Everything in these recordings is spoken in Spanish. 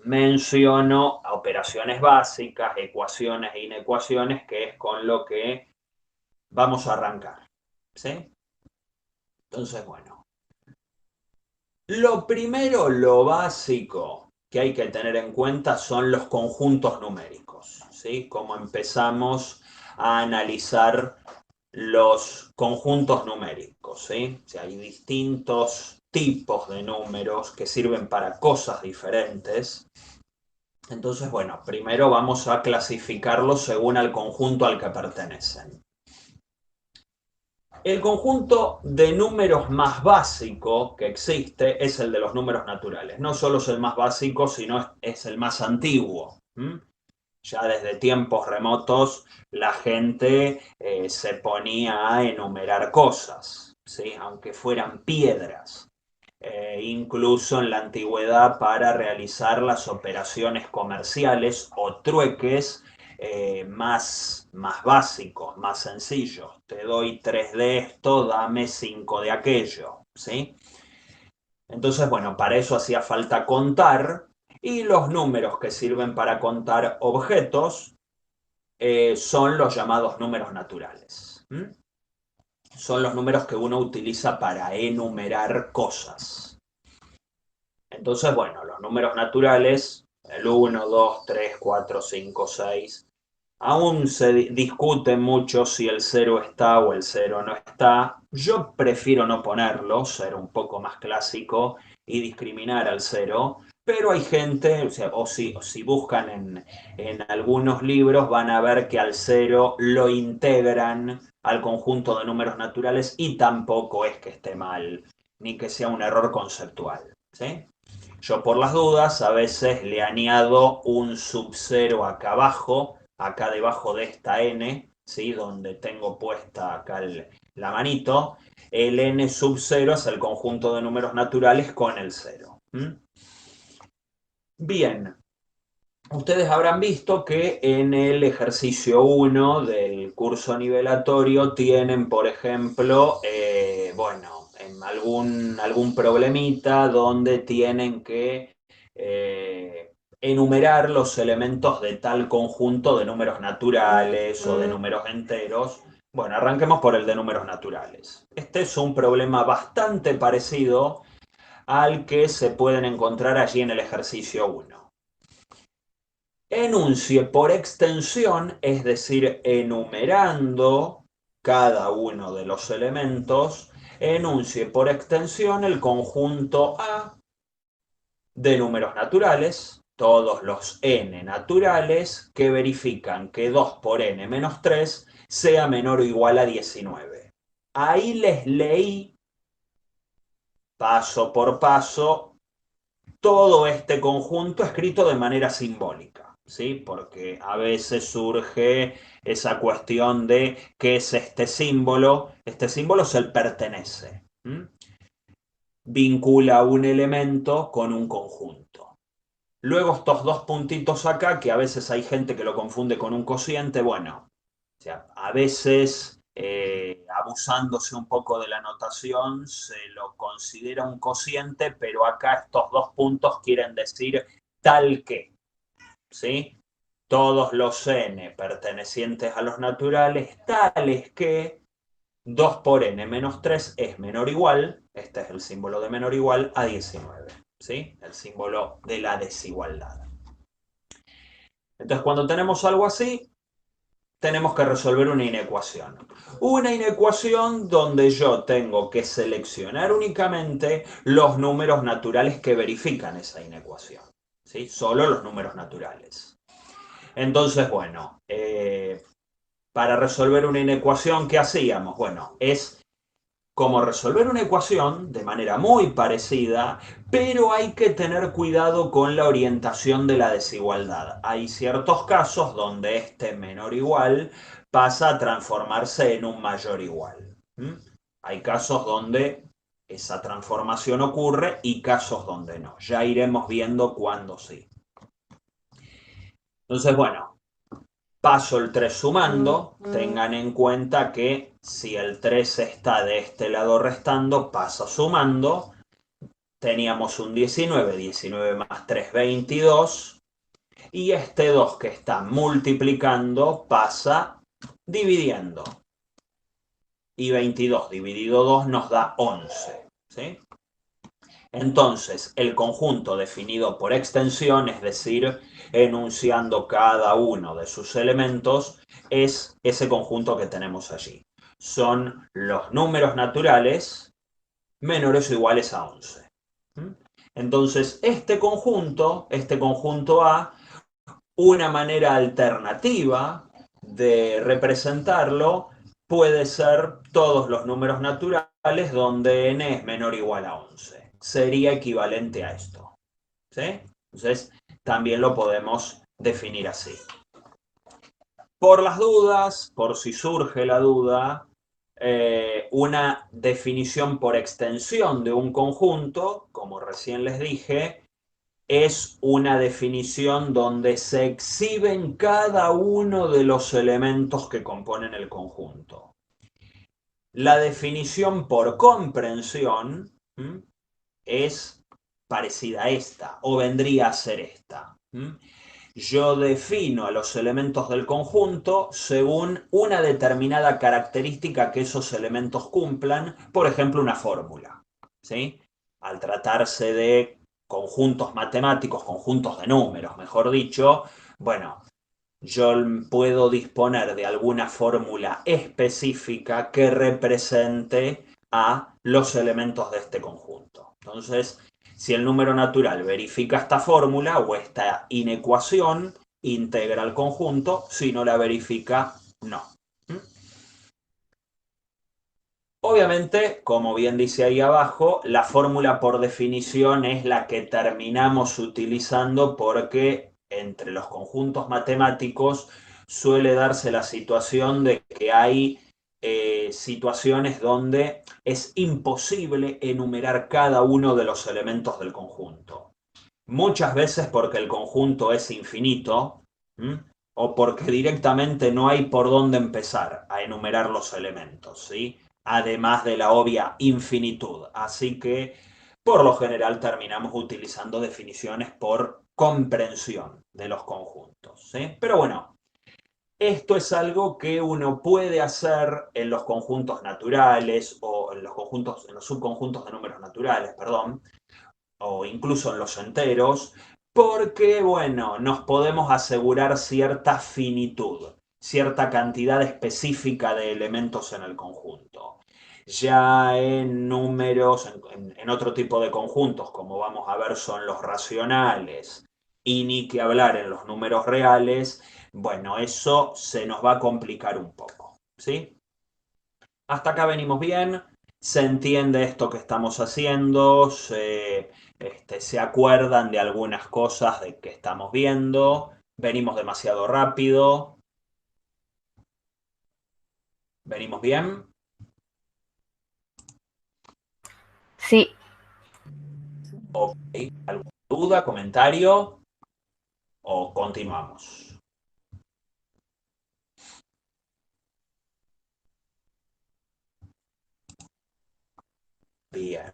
menciono operaciones básicas, ecuaciones e inecuaciones, que es con lo que vamos a arrancar, ¿sí? Entonces, bueno, lo primero, lo básico que hay que tener en cuenta son los conjuntos numéricos, ¿sí? Cómo empezamos a analizar los conjuntos numéricos, ¿sí? O sea, hay distintos tipos de números que sirven para cosas diferentes. Entonces, bueno, primero vamos a clasificarlos según el conjunto al que pertenecen. El conjunto de números más básico que existe es el de los números naturales. No solo es el más básico, sino es el más antiguo. Ya desde tiempos remotos la gente se ponía a enumerar cosas, ¿sí? Aunque fueran piedras. Incluso en la antigüedad, para realizar las operaciones comerciales o trueques más básicos, más sencillos. Te doy 3 de esto, dame 5 de aquello, ¿sí? Entonces, bueno, para eso hacía falta contar, y los números que sirven para contar objetos son los llamados números naturales. Son los números que uno utiliza para enumerar cosas. Entonces, bueno, los números naturales, el 1, 2, 3, 4, 5, 6, aún se discute mucho si el 0 está o el 0 no está. Yo prefiero no ponerlo, ser un poco más clásico y discriminar al 0, pero hay gente, o si buscan en algunos libros, van a ver que al 0 lo integran al conjunto de números naturales, y tampoco es que esté mal, ni que sea un error conceptual, ¿sí? Yo, por las dudas, a veces le añado un sub-0 acá abajo, acá debajo de esta n, ¿sí? Donde tengo puesta acá la manito. El n sub-0 es el conjunto de números naturales con el 0. Bien, ustedes habrán visto que en el ejercicio 1 del curso nivelatorio tienen, por ejemplo, bueno, en algún problemita donde tienen que enumerar los elementos de tal conjunto de números naturales o de números enteros. Bueno, arranquemos por el de números naturales. Este es un problema bastante parecido al que se pueden encontrar allí en el ejercicio 1. Enuncie por extensión, es decir, enumerando cada uno de los elementos, enuncie por extensión el conjunto A de números naturales, todos los n naturales, que verifican que 2 por n menos 3 sea menor o igual a 19. Ahí les leí paso por paso todo este conjunto escrito de manera simbólica, ¿sí? Porque a veces surge esa cuestión de qué es este símbolo. Este símbolo es el pertenece. Vincula un elemento con un conjunto. Luego estos dos puntitos acá, que a veces hay gente que lo confunde con un cociente, bueno, o sea, a veces, abusándose un poco de la notación, se lo considera un cociente, pero acá estos dos puntos quieren decir tal que, ¿sí? Todos los n pertenecientes a los naturales, tales que 2 por n menos 3 es menor o igual, este es el símbolo de menor o igual, a 19, ¿sí? El símbolo de la desigualdad. Entonces, cuando tenemos algo así, tenemos que resolver una inecuación. Una inecuación donde yo tengo que seleccionar únicamente los números naturales que verifican esa inecuación, ¿sí? Solo los números naturales. Entonces, bueno, para resolver una inecuación, ¿qué hacíamos? Bueno, es como resolver una ecuación de manera muy parecida, pero hay que tener cuidado con la orientación de la desigualdad. Hay ciertos casos donde este menor igual pasa a transformarse en un mayor igual. Hay casos donde esa transformación ocurre y casos donde no. Ya iremos viendo cuándo sí. Entonces, bueno, paso el 3 sumando. Tengan en cuenta que si el 3 está de este lado restando, pasa sumando. teníamos un 19, 19 más 3, 22, y este 2 que está multiplicando pasa dividiendo. Y 22 dividido 2 nos da 11, ¿sí? Entonces, el conjunto definido por extensión, es decir, enunciando cada uno de sus elementos, es ese conjunto que tenemos allí. Son los números naturales menores o iguales a 11. Entonces, este conjunto A, una manera alternativa de representarlo puede ser todos los números naturales donde n es menor o igual a 11. Sería equivalente a esto, ¿sí? Entonces, también lo podemos definir así. Por las dudas, por si surge la duda, una definición por extensión de un conjunto, como recién les dije, es una definición donde se exhiben cada uno de los elementos que componen el conjunto. La definición por comprensión es parecida a esta, o vendría a ser esta. Yo defino a los elementos del conjunto según una determinada característica que esos elementos cumplan, por ejemplo, una fórmula, ¿sí? Al tratarse de conjuntos matemáticos, conjuntos de números, mejor dicho, bueno, yo puedo disponer de alguna fórmula específica que represente a los elementos de este conjunto. Entonces, si el número natural verifica esta fórmula o esta inecuación, integra el conjunto; si no la verifica, no. Obviamente, como bien dice ahí abajo, la fórmula por definición es la que terminamos utilizando porque entre los conjuntos matemáticos suele darse la situación de que hay situaciones donde es imposible enumerar cada uno de los elementos del conjunto. Muchas veces porque el conjunto es infinito, o porque directamente no hay por dónde empezar a enumerar los elementos, ¿sí? Además de la obvia infinitud. Así que, por lo general, terminamos utilizando definiciones por comprensión de los conjuntos, ¿sí? Pero bueno, esto es algo que uno puede hacer en los conjuntos naturales o en los subconjuntos de números naturales, perdón, o incluso en los enteros, porque, bueno, nos podemos asegurar cierta finitud, cierta cantidad específica de elementos en el conjunto. Ya en números, en otro tipo de conjuntos, como vamos a ver, son los racionales, y ni que hablar en los números reales, bueno, eso se nos va a complicar un poco, ¿sí? Hasta acá venimos bien, se entiende esto que estamos haciendo, se acuerdan de algunas cosas de que estamos viendo, venimos demasiado rápido, venimos bien. Sí. Ok, ¿alguna duda, comentario o continuamos? Bien,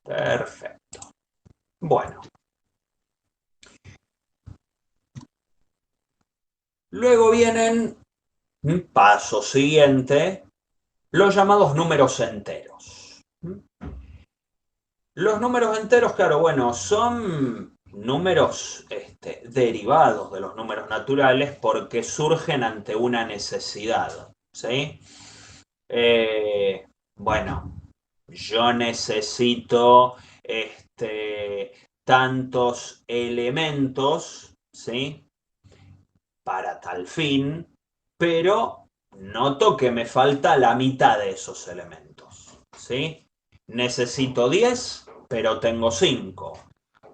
perfecto. Bueno, luego vienen, paso siguiente, los llamados números enteros. Los números enteros, claro, bueno, son números derivados de los números naturales porque surgen ante una necesidad, ¿sí? Bueno, yo necesito tantos elementos, ¿sí? Para tal fin, pero noto que me falta la mitad de esos elementos, ¿sí? Necesito 10, pero tengo 5.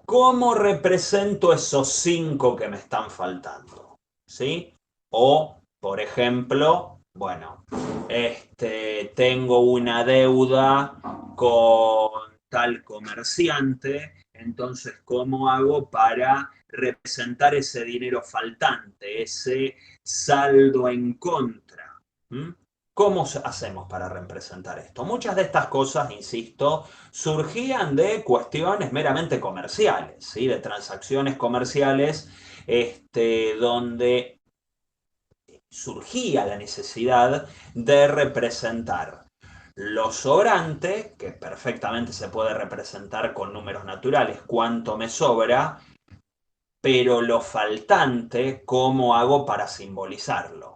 ¿Cómo represento esos 5 que me están faltando? ¿Sí? O, por ejemplo, bueno, tengo una deuda con tal comerciante, entonces, ¿cómo hago para representar ese dinero faltante, ese saldo en contra? ¿Cómo hacemos para representar esto? Muchas de estas cosas, insisto, surgían de cuestiones meramente comerciales, ¿sí? De transacciones comerciales, donde surgía la necesidad de representar lo sobrante, que perfectamente se puede representar con números naturales, cuánto me sobra, pero lo faltante, ¿cómo hago para simbolizarlo?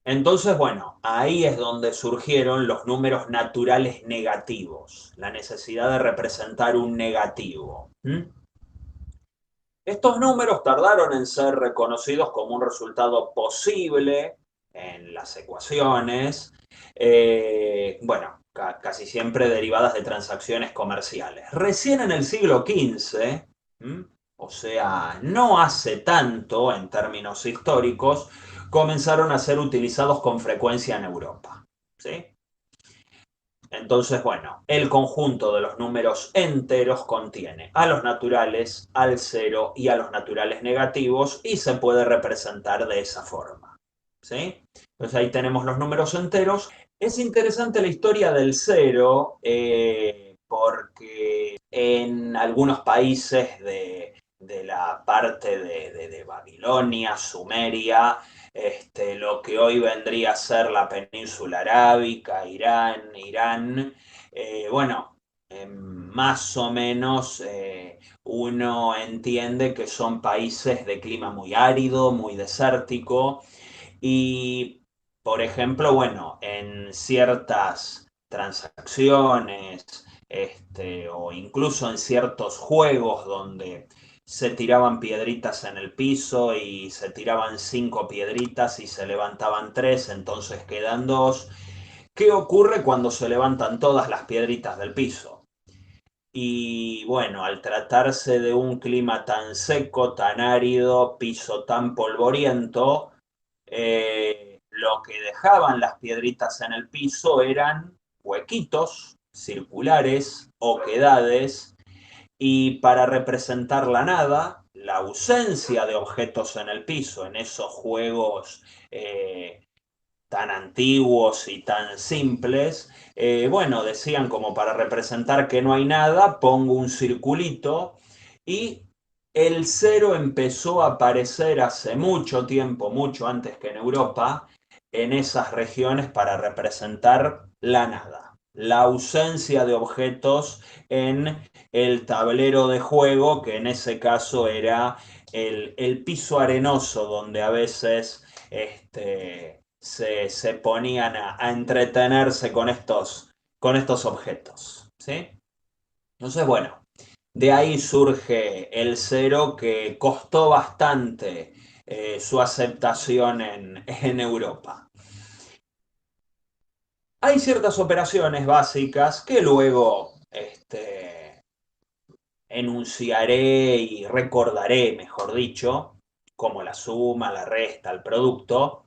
Entonces, bueno, ahí es donde surgieron los números naturales negativos, la necesidad de representar un negativo. Estos números tardaron en ser reconocidos como un resultado posible en las ecuaciones, bueno, casi siempre derivadas de transacciones comerciales. Recién en el siglo XV, o sea, no hace tanto en términos históricos, comenzaron a ser utilizados con frecuencia en Europa. ¿Sí? Entonces, bueno, el conjunto de los números enteros contiene a los naturales, al cero y a los naturales negativos y se puede representar de esa forma. ¿Sí? Entonces ahí tenemos los números enteros. Es interesante la historia del cero porque en algunos países de la parte de Babilonia, Sumeria, lo que hoy vendría a ser la península arábica, Irán, bueno, más o menos uno entiende que son países de clima muy árido, muy desértico y, por ejemplo, bueno, en ciertas transacciones o incluso en ciertos juegos donde se tiraban piedritas en el piso y se tiraban 5 piedritas y se levantaban 3, entonces quedan 2. ¿Qué ocurre cuando se levantan todas las piedritas del piso? Y bueno, al tratarse de un clima tan seco, tan árido, piso tan polvoriento, lo que dejaban las piedritas en el piso eran huequitos circulares, oquedades, y para representar la nada, la ausencia de objetos en el piso, en esos juegos tan antiguos y tan simples, bueno, decían como para representar que no hay nada, pongo un circulito y el cero empezó a aparecer hace mucho tiempo, mucho antes que en Europa, en esas regiones para representar la nada, la ausencia de objetos en el tablero de juego, que en ese caso era el piso arenoso, donde a veces se ponían a entretenerse con estos objetos. ¿Sí? Entonces, bueno, de ahí surge el cero que costó bastante su aceptación en Europa. Hay ciertas operaciones básicas que luego enunciaré y recordaré, mejor dicho, como la suma, la resta, el producto,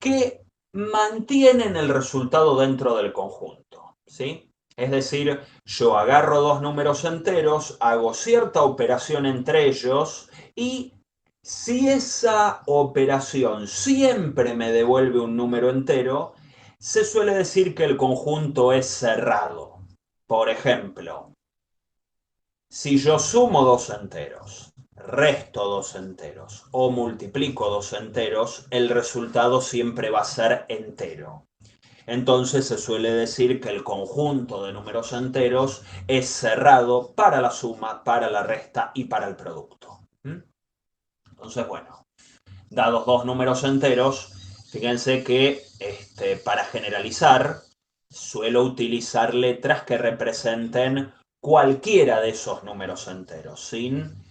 que mantienen el resultado dentro del conjunto, ¿sí? Es decir, yo agarro dos números enteros, hago cierta operación entre ellos y si esa operación siempre me devuelve un número entero, se suele decir que el conjunto es cerrado. Por ejemplo, si yo sumo dos enteros, resto dos enteros o multiplico dos enteros, el resultado siempre va a ser entero. Entonces se suele decir que el conjunto de números enteros es cerrado para la suma, para la resta y para el producto. Entonces, bueno, dados dos números enteros, fíjense que para generalizar suelo utilizar letras que representen cualquiera de esos números enteros, sin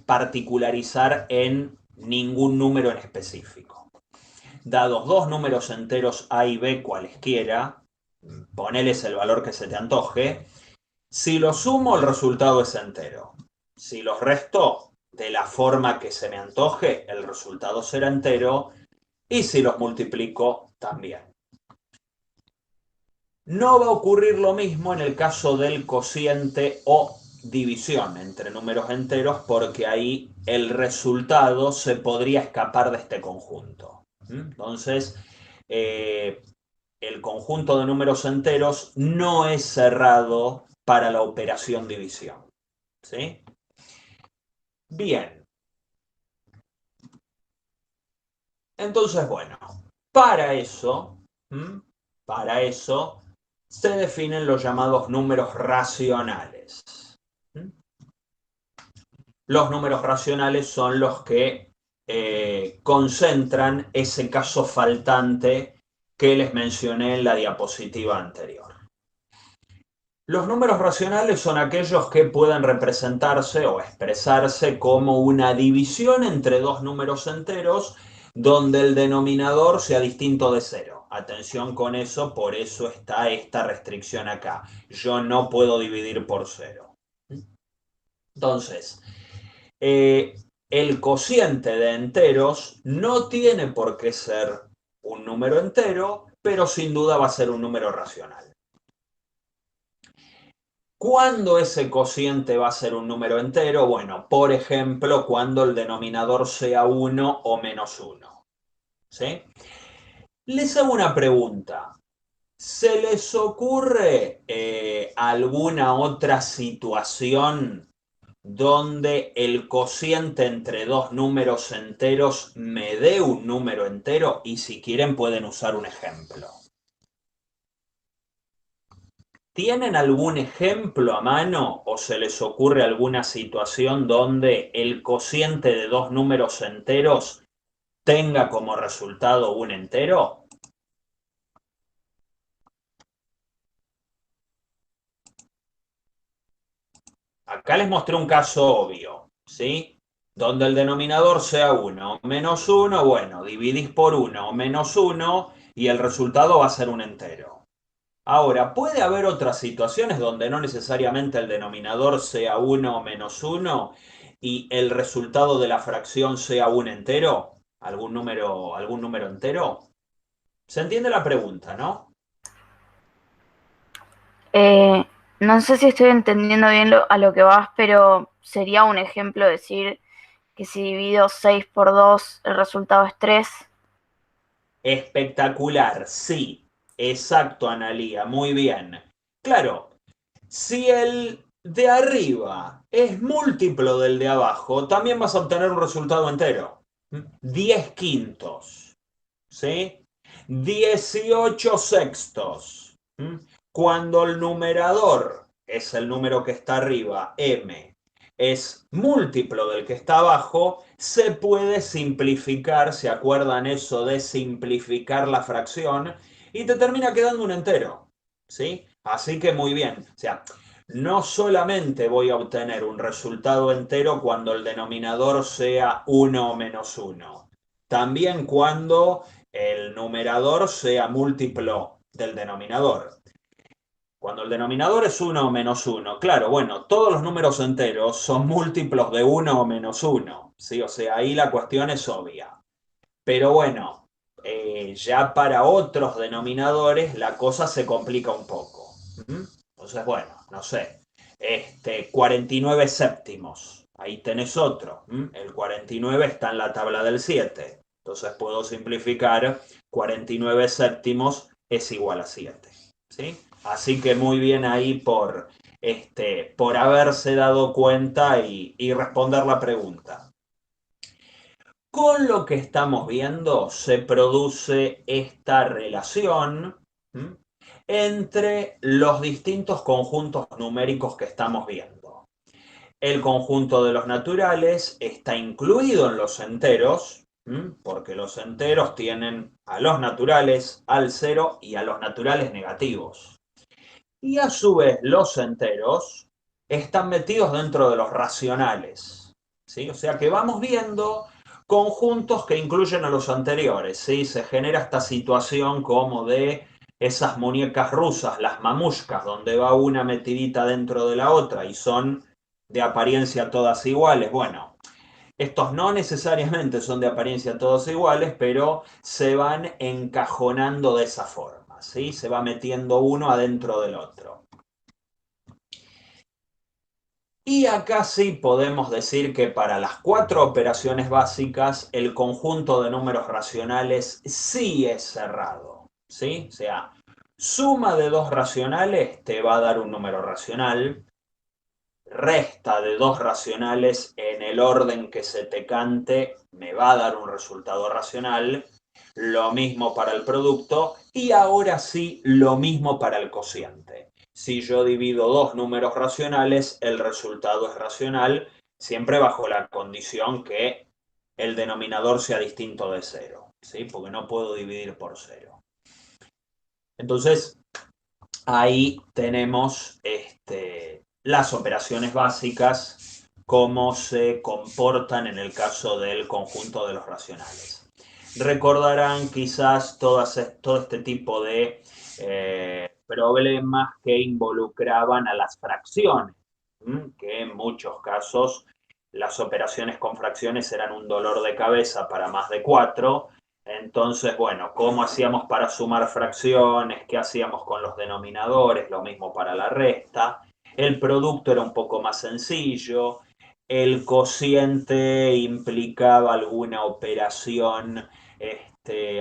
particularizar en ningún número en específico. Dados dos números enteros A y B cualesquiera, poneles el valor que se te antoje, si los sumo el resultado es entero. Si los resto de la forma que se me antoje, el resultado será entero. Y si los multiplico, también. No va a ocurrir lo mismo en el caso del cociente o división entre números enteros, porque ahí el resultado se podría escapar de este conjunto. Entonces, el conjunto de números enteros no es cerrado para la operación división. ¿Sí? Bien. Entonces, bueno, para eso, se definen los llamados números racionales. Los números racionales son los que concentran ese caso faltante que les mencioné en la diapositiva anterior. Los números racionales son aquellos que pueden representarse o expresarse como una división entre dos números enteros donde el denominador sea distinto de cero. Atención con eso, por eso está esta restricción acá. Yo no puedo dividir por cero. Entonces, el cociente de enteros no tiene por qué ser un número entero, pero sin duda va a ser un número racional. ¿Cuándo ese cociente va a ser un número entero? Bueno, por ejemplo, cuando el denominador sea 1 o menos 1. ¿Sí? Les hago una pregunta. ¿Se les ocurre alguna otra situación donde el cociente entre dos números enteros me dé un número entero? Y si quieren pueden usar un ejemplo. ¿Tienen algún ejemplo a mano o se les ocurre alguna situación donde el cociente de dos números enteros tenga como resultado un entero? Acá les mostré un caso obvio, ¿sí? Donde el denominador sea 1 menos 1, bueno, dividís por 1 menos 1 y el resultado va a ser un entero. Ahora, puede haber otras situaciones donde no necesariamente el denominador sea 1 o menos 1 y el resultado de la fracción sea un entero, algún número entero. ¿Se entiende la pregunta, no? Eh, no sé si estoy entendiendo bien a lo que vas, pero sería un ejemplo decir que si divido 6 por 2, el resultado es 3. Espectacular, sí. Exacto, Analía, muy bien. Claro, si el de arriba es múltiplo del de abajo, también vas a obtener un resultado entero. 10 quintos. ¿Sí? 18 sextos. Cuando el numerador es el número que está arriba, m, es múltiplo del que está abajo, se puede simplificar, ¿se acuerdan eso de simplificar la fracción? Y te termina quedando un entero. ¿Sí? Así que muy bien. O sea, no solamente voy a obtener un resultado entero cuando el denominador sea 1 o menos 1, también cuando el numerador sea múltiplo del denominador. Cuando el denominador es 1 o menos 1, claro, bueno, todos los números enteros son múltiplos de 1 o menos 1, ¿sí? O sea, ahí la cuestión es obvia. Pero bueno, ya para otros denominadores la cosa se complica un poco. Entonces, bueno, no sé, 49 séptimos, ahí tenés otro. El 49 está en la tabla del 7. Entonces puedo simplificar 49 séptimos es igual a 7. ¿Sí? Así que muy bien ahí por haberse dado cuenta y responder la pregunta. Con lo que estamos viendo se produce esta relación entre los distintos conjuntos numéricos que estamos viendo. El conjunto de los naturales está incluido en los enteros, porque los enteros tienen a los naturales al cero y a los naturales negativos. Y a su vez los enteros están metidos dentro de los racionales. ¿Sí? O sea que vamos viendo conjuntos que incluyen a los anteriores. ¿Sí? Se genera esta situación como de esas muñecas rusas, las mamushkas, donde va una metidita dentro de la otra y son de apariencia todas iguales. Bueno, estos no necesariamente son de apariencia todos iguales, pero se van encajonando de esa forma, ¿sí? Se va metiendo uno adentro del otro. Y acá sí podemos decir que para las 4 operaciones básicas el conjunto de números racionales sí es cerrado, ¿sí? O sea, suma de dos racionales te va a dar un número racional, resta de dos racionales en el orden que se te cante me va a dar un resultado racional, lo mismo para el producto y ahora sí lo mismo para el cociente. Si yo divido dos números racionales, el resultado es racional, siempre bajo la condición que el denominador sea distinto de cero, ¿sí? Porque no puedo dividir por cero. Entonces, ahí tenemos las operaciones básicas, cómo se comportan en el caso del conjunto de los racionales. Recordarán quizás todo este tipo de problemas que involucraban a las fracciones, que en muchos casos las operaciones con fracciones eran un dolor de cabeza para más de 4. Entonces, bueno, ¿cómo hacíamos para sumar fracciones? ¿Qué hacíamos con los denominadores? Lo mismo para la resta. El producto era un poco más sencillo. El cociente implicaba alguna operación,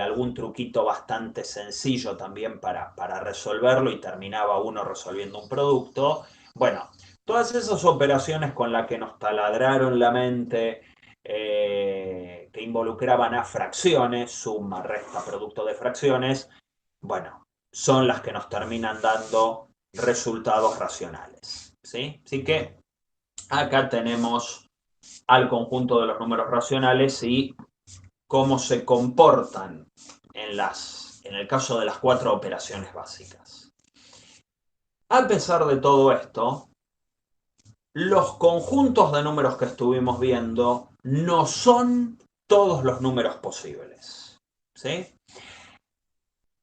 algún truquito bastante sencillo también para resolverlo y terminaba uno resolviendo un producto. Bueno, todas esas operaciones con las que nos taladraron la mente, que involucraban a fracciones, suma, resta, producto de fracciones, bueno, son las que nos terminan dando resultados racionales, ¿sí? Así que acá tenemos al conjunto de los números racionales y cómo se comportan en el caso de las 4 operaciones básicas. A pesar de todo esto, los conjuntos de números que estuvimos viendo no son todos los números posibles, ¿sí?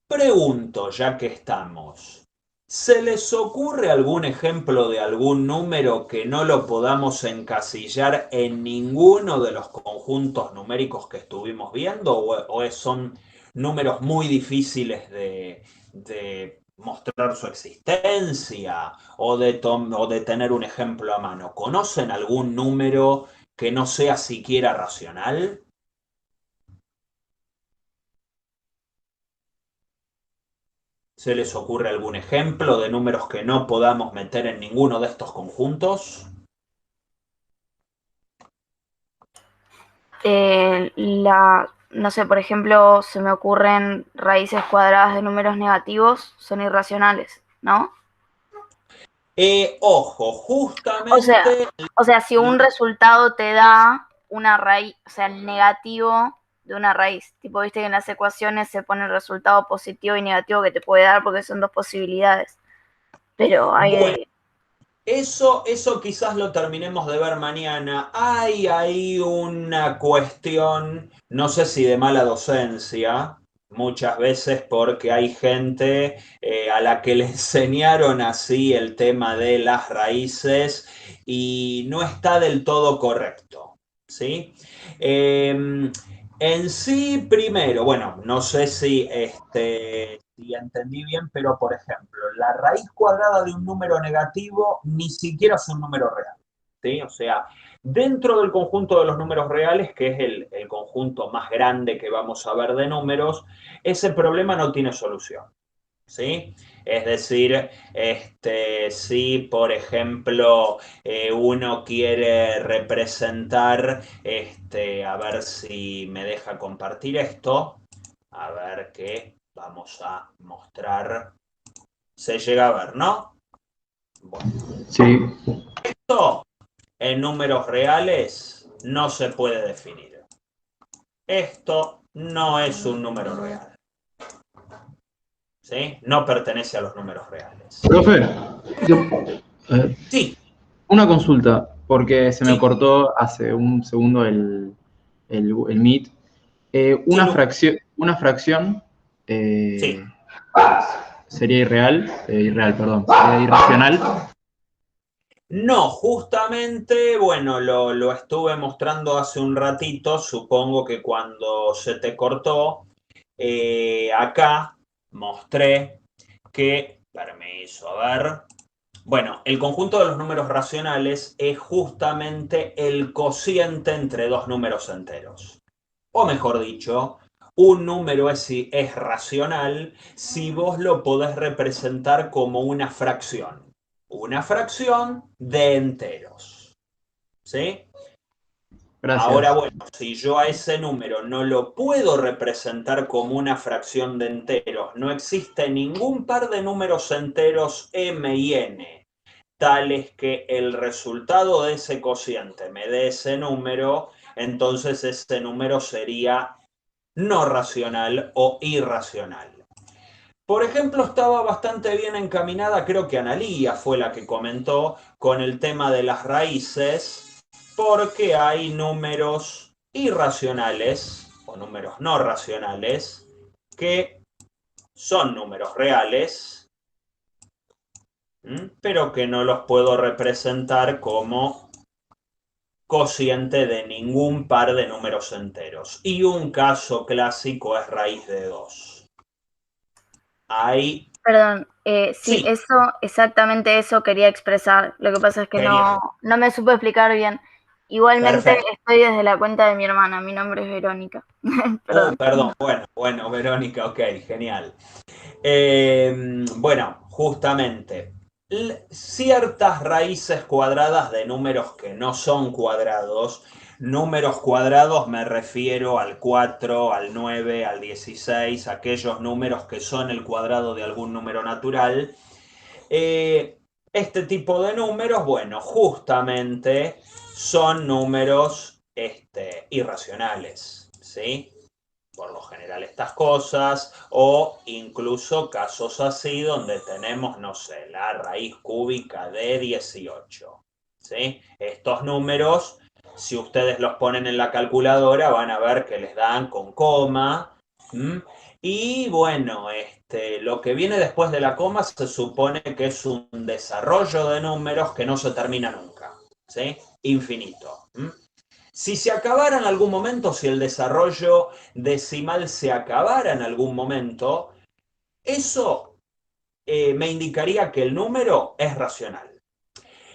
Pregunto, ya que estamos, ¿se les ocurre algún ejemplo de algún número que no lo podamos encasillar en ninguno de los conjuntos numéricos que estuvimos viendo? ¿O son números muy difíciles de mostrar su existencia o de tener un ejemplo a mano? ¿Conocen algún número que no sea siquiera racional? ¿Se les ocurre algún ejemplo de números que no podamos meter en ninguno de estos conjuntos? No sé, por ejemplo, se me ocurren raíces cuadradas de números negativos, son irracionales, ¿no? Ojo, O sea, justamente... o sea, si un resultado te da una raíz, o sea, el negativo de una raíz, tipo, viste que en las ecuaciones se pone el resultado positivo y negativo que te puede dar porque son dos posibilidades, pero Bueno, hay... eso quizás lo terminemos de ver mañana. Hay ahí una cuestión, no sé si de mala docencia, muchas veces porque hay gente a la que le enseñaron así el tema de las raíces y no está del todo correcto, ¿sí? En sí, primero, bueno, no sé si entendí bien, pero por ejemplo, la raíz cuadrada de un número negativo ni siquiera es un número real, ¿sí? O sea, dentro del conjunto de los números reales, que es el conjunto más grande que vamos a ver de números, ese problema no tiene solución, ¿sí? Es decir, si por ejemplo uno quiere representar, a ver si me deja compartir esto, a ver qué vamos a mostrar, se llega a ver, ¿no? Bueno, Sí, esto en números reales no se puede definir. Esto no es un número real, ¿sí? No pertenece a los números reales. profe, eh, Sí, una consulta, porque se me sí, cortó hace un segundo el Meet. sí, Lu, Una fracción sí. sería irreal, perdón, sería irracional. No, justamente, bueno, lo estuve mostrando hace un ratito, supongo que cuando se te cortó, acá mostré que, permiso, a ver, Bueno, el conjunto de los números racionales es justamente el cociente entre dos números enteros. O mejor dicho, un número es racional si vos lo podés representar como una fracción. Una fracción de enteros. ¿Sí? Ahora, Gracias. bueno, si yo a ese número no lo puedo representar como una fracción de enteros, no existe ningún par de números enteros m y n, tales que el resultado de ese cociente me dé ese número, entonces ese número sería no racional o irracional. Por ejemplo, estaba bastante bien encaminada, creo que Analía fue la que comentó con el tema de las raíces, porque hay números irracionales o números no racionales que son números reales, pero que no los puedo representar como cociente de ningún par de números enteros. Y un caso clásico es raíz de 2. Hay Perdón, sí, Sí, eso, exactamente eso quería expresar. Lo que pasa es que genial. no me supe explicar bien. Igualmente Perfecto. estoy desde la cuenta de mi hermana, mi nombre es Verónica. Perdón. Perdón. Bueno, Verónica, ok, genial. Bueno, justamente, ciertas raíces cuadradas de números que no son cuadrados, números cuadrados me refiero al 4, al 9, al 16, aquellos números que son el cuadrado de algún número natural. Este tipo de números, bueno, justamente son números irracionales, ¿sí? Por lo general estas cosas, o incluso casos así donde tenemos, no sé, la raíz cúbica de 18, ¿sí? Estos números, si ustedes los ponen en la calculadora, van a ver que les dan con coma, ¿m? Y bueno, lo que viene después de la coma se supone que es un desarrollo de números que no se termina nunca, ¿sí? Infinito. Si se acabara en algún momento, si el desarrollo decimal se acabara en algún momento, eso me indicaría que el número es racional.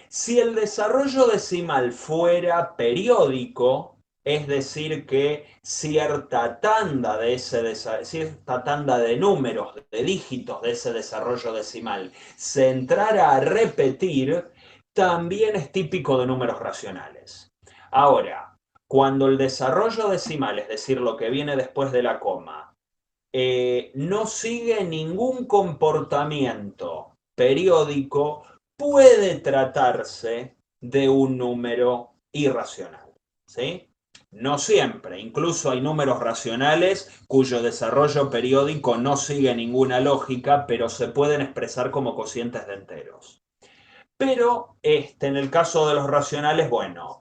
Si el desarrollo decimal fuera periódico, es decir, que cierta tanda de números, de dígitos de ese desarrollo decimal, se entrara a repetir, también es típico de números racionales. Ahora, cuando el desarrollo decimal, es decir, lo que viene después de la coma, no sigue ningún comportamiento periódico, puede tratarse de un número irracional, ¿sí? No siempre, incluso hay números racionales cuyo desarrollo periódico no sigue ninguna lógica, pero se pueden expresar como cocientes de enteros. Pero en el caso de los racionales, bueno,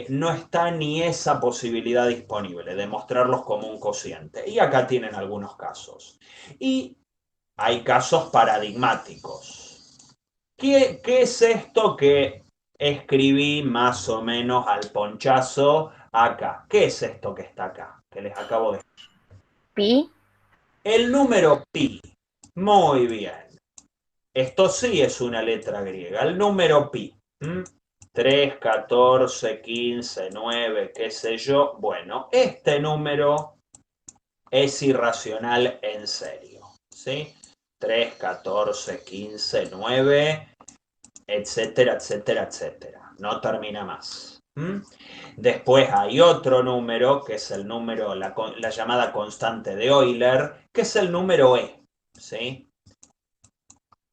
no está ni esa posibilidad disponible de mostrarlos como un cociente. Y acá tienen algunos casos. Y hay casos paradigmáticos. ¿Qué es esto que escribí más o menos al ponchazo acá? ¿Qué es esto que está acá? Que les acabo de... Pi, El número pi. Muy bien. Esto sí es una letra griega. El número pi. 3, 14, 15, 9, qué sé yo. Bueno, este número es irracional en serio. ¿Sí? 3, 14, 15, 9, etcétera, etcétera, etcétera. No termina más. Después hay otro número, que es el número, la llamada constante de Euler, que es el número e. ¿Sí?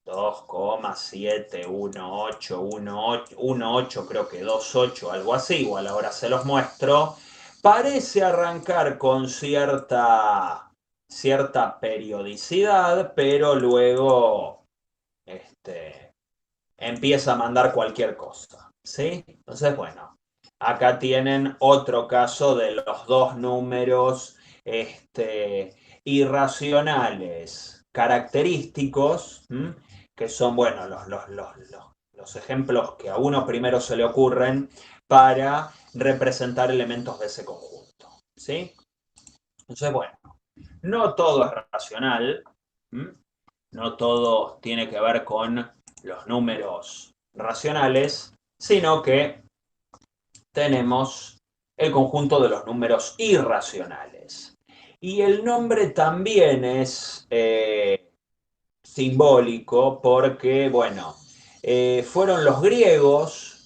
2,718, creo que 28, algo así, igual ahora se los muestro. Parece arrancar con cierta periodicidad, pero luego empieza a mandar cualquier cosa, ¿sí? Entonces, bueno, acá tienen otro caso de los dos números irracionales característicos, que son, bueno, los ejemplos que a uno primero se le ocurren para representar elementos de ese conjunto, ¿sí? Entonces, bueno, no todo es racional, no todo tiene que ver con los números racionales, sino que tenemos el conjunto de los números irracionales. Y el nombre también es simbólico porque, bueno, fueron los griegos,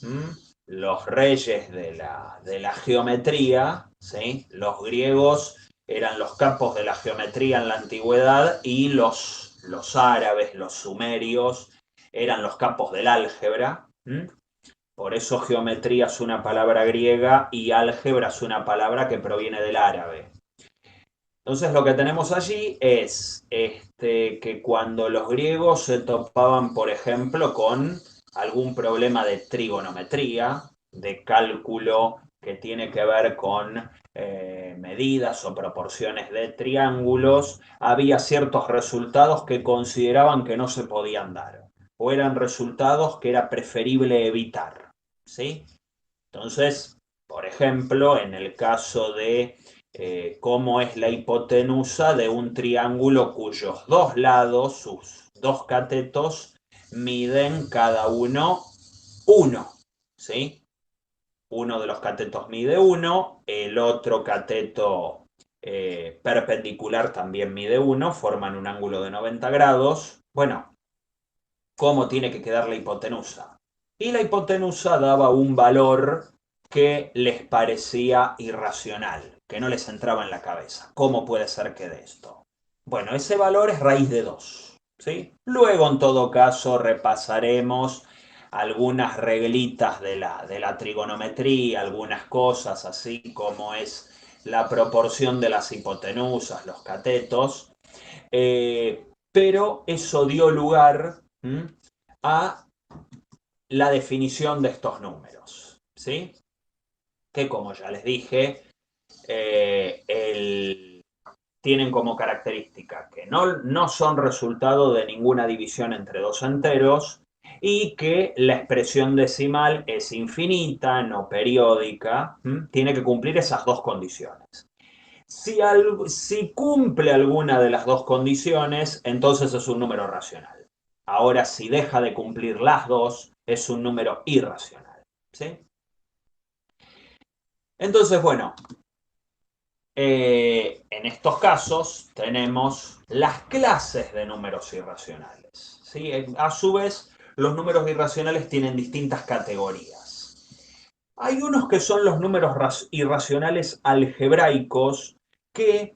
los reyes de la geometría, ¿sí? Los griegos eran los capos de la geometría en la antigüedad y los árabes, los sumerios, eran los capos del álgebra. Por eso geometría es una palabra griega y álgebra es una palabra que proviene del árabe. Entonces lo que tenemos allí es que cuando los griegos se topaban, por ejemplo, con algún problema de trigonometría, de cálculo que tiene que ver con medidas o proporciones de triángulos, había ciertos resultados que consideraban que no se podían dar, o eran resultados que era preferible evitar, ¿sí? Entonces, por ejemplo, en el caso de cómo es la hipotenusa de un triángulo cuyos dos lados, sus dos catetos, miden cada uno 1, ¿sí? Uno de los catetos mide 1, el otro cateto perpendicular también mide 1, forman un ángulo de 90 grados. Bueno, ¿cómo tiene que quedar la hipotenusa? Y la hipotenusa daba un valor que les parecía irracional, que no les entraba en la cabeza. ¿Cómo puede ser que de esto? Bueno, ese valor es raíz de 2, ¿sí? Luego, en todo caso, repasaremos algunas reglitas de la trigonometría, algunas cosas así como es la proporción de las hipotenusas, los catetos, pero eso dio lugar a la definición de estos números, ¿sí? Que como ya les dije, tienen como característica que no son resultado de ninguna división entre dos enteros y que la expresión decimal es infinita, no periódica, tiene que cumplir esas dos condiciones. Si cumple alguna de las dos condiciones, entonces es un número racional. Ahora, si deja de cumplir las dos, es un número irracional, ¿sí? Entonces, bueno, en estos casos tenemos las clases de números irracionales, ¿sí? A su vez, los números irracionales tienen distintas categorías. Hay unos que son los números irracionales algebraicos que,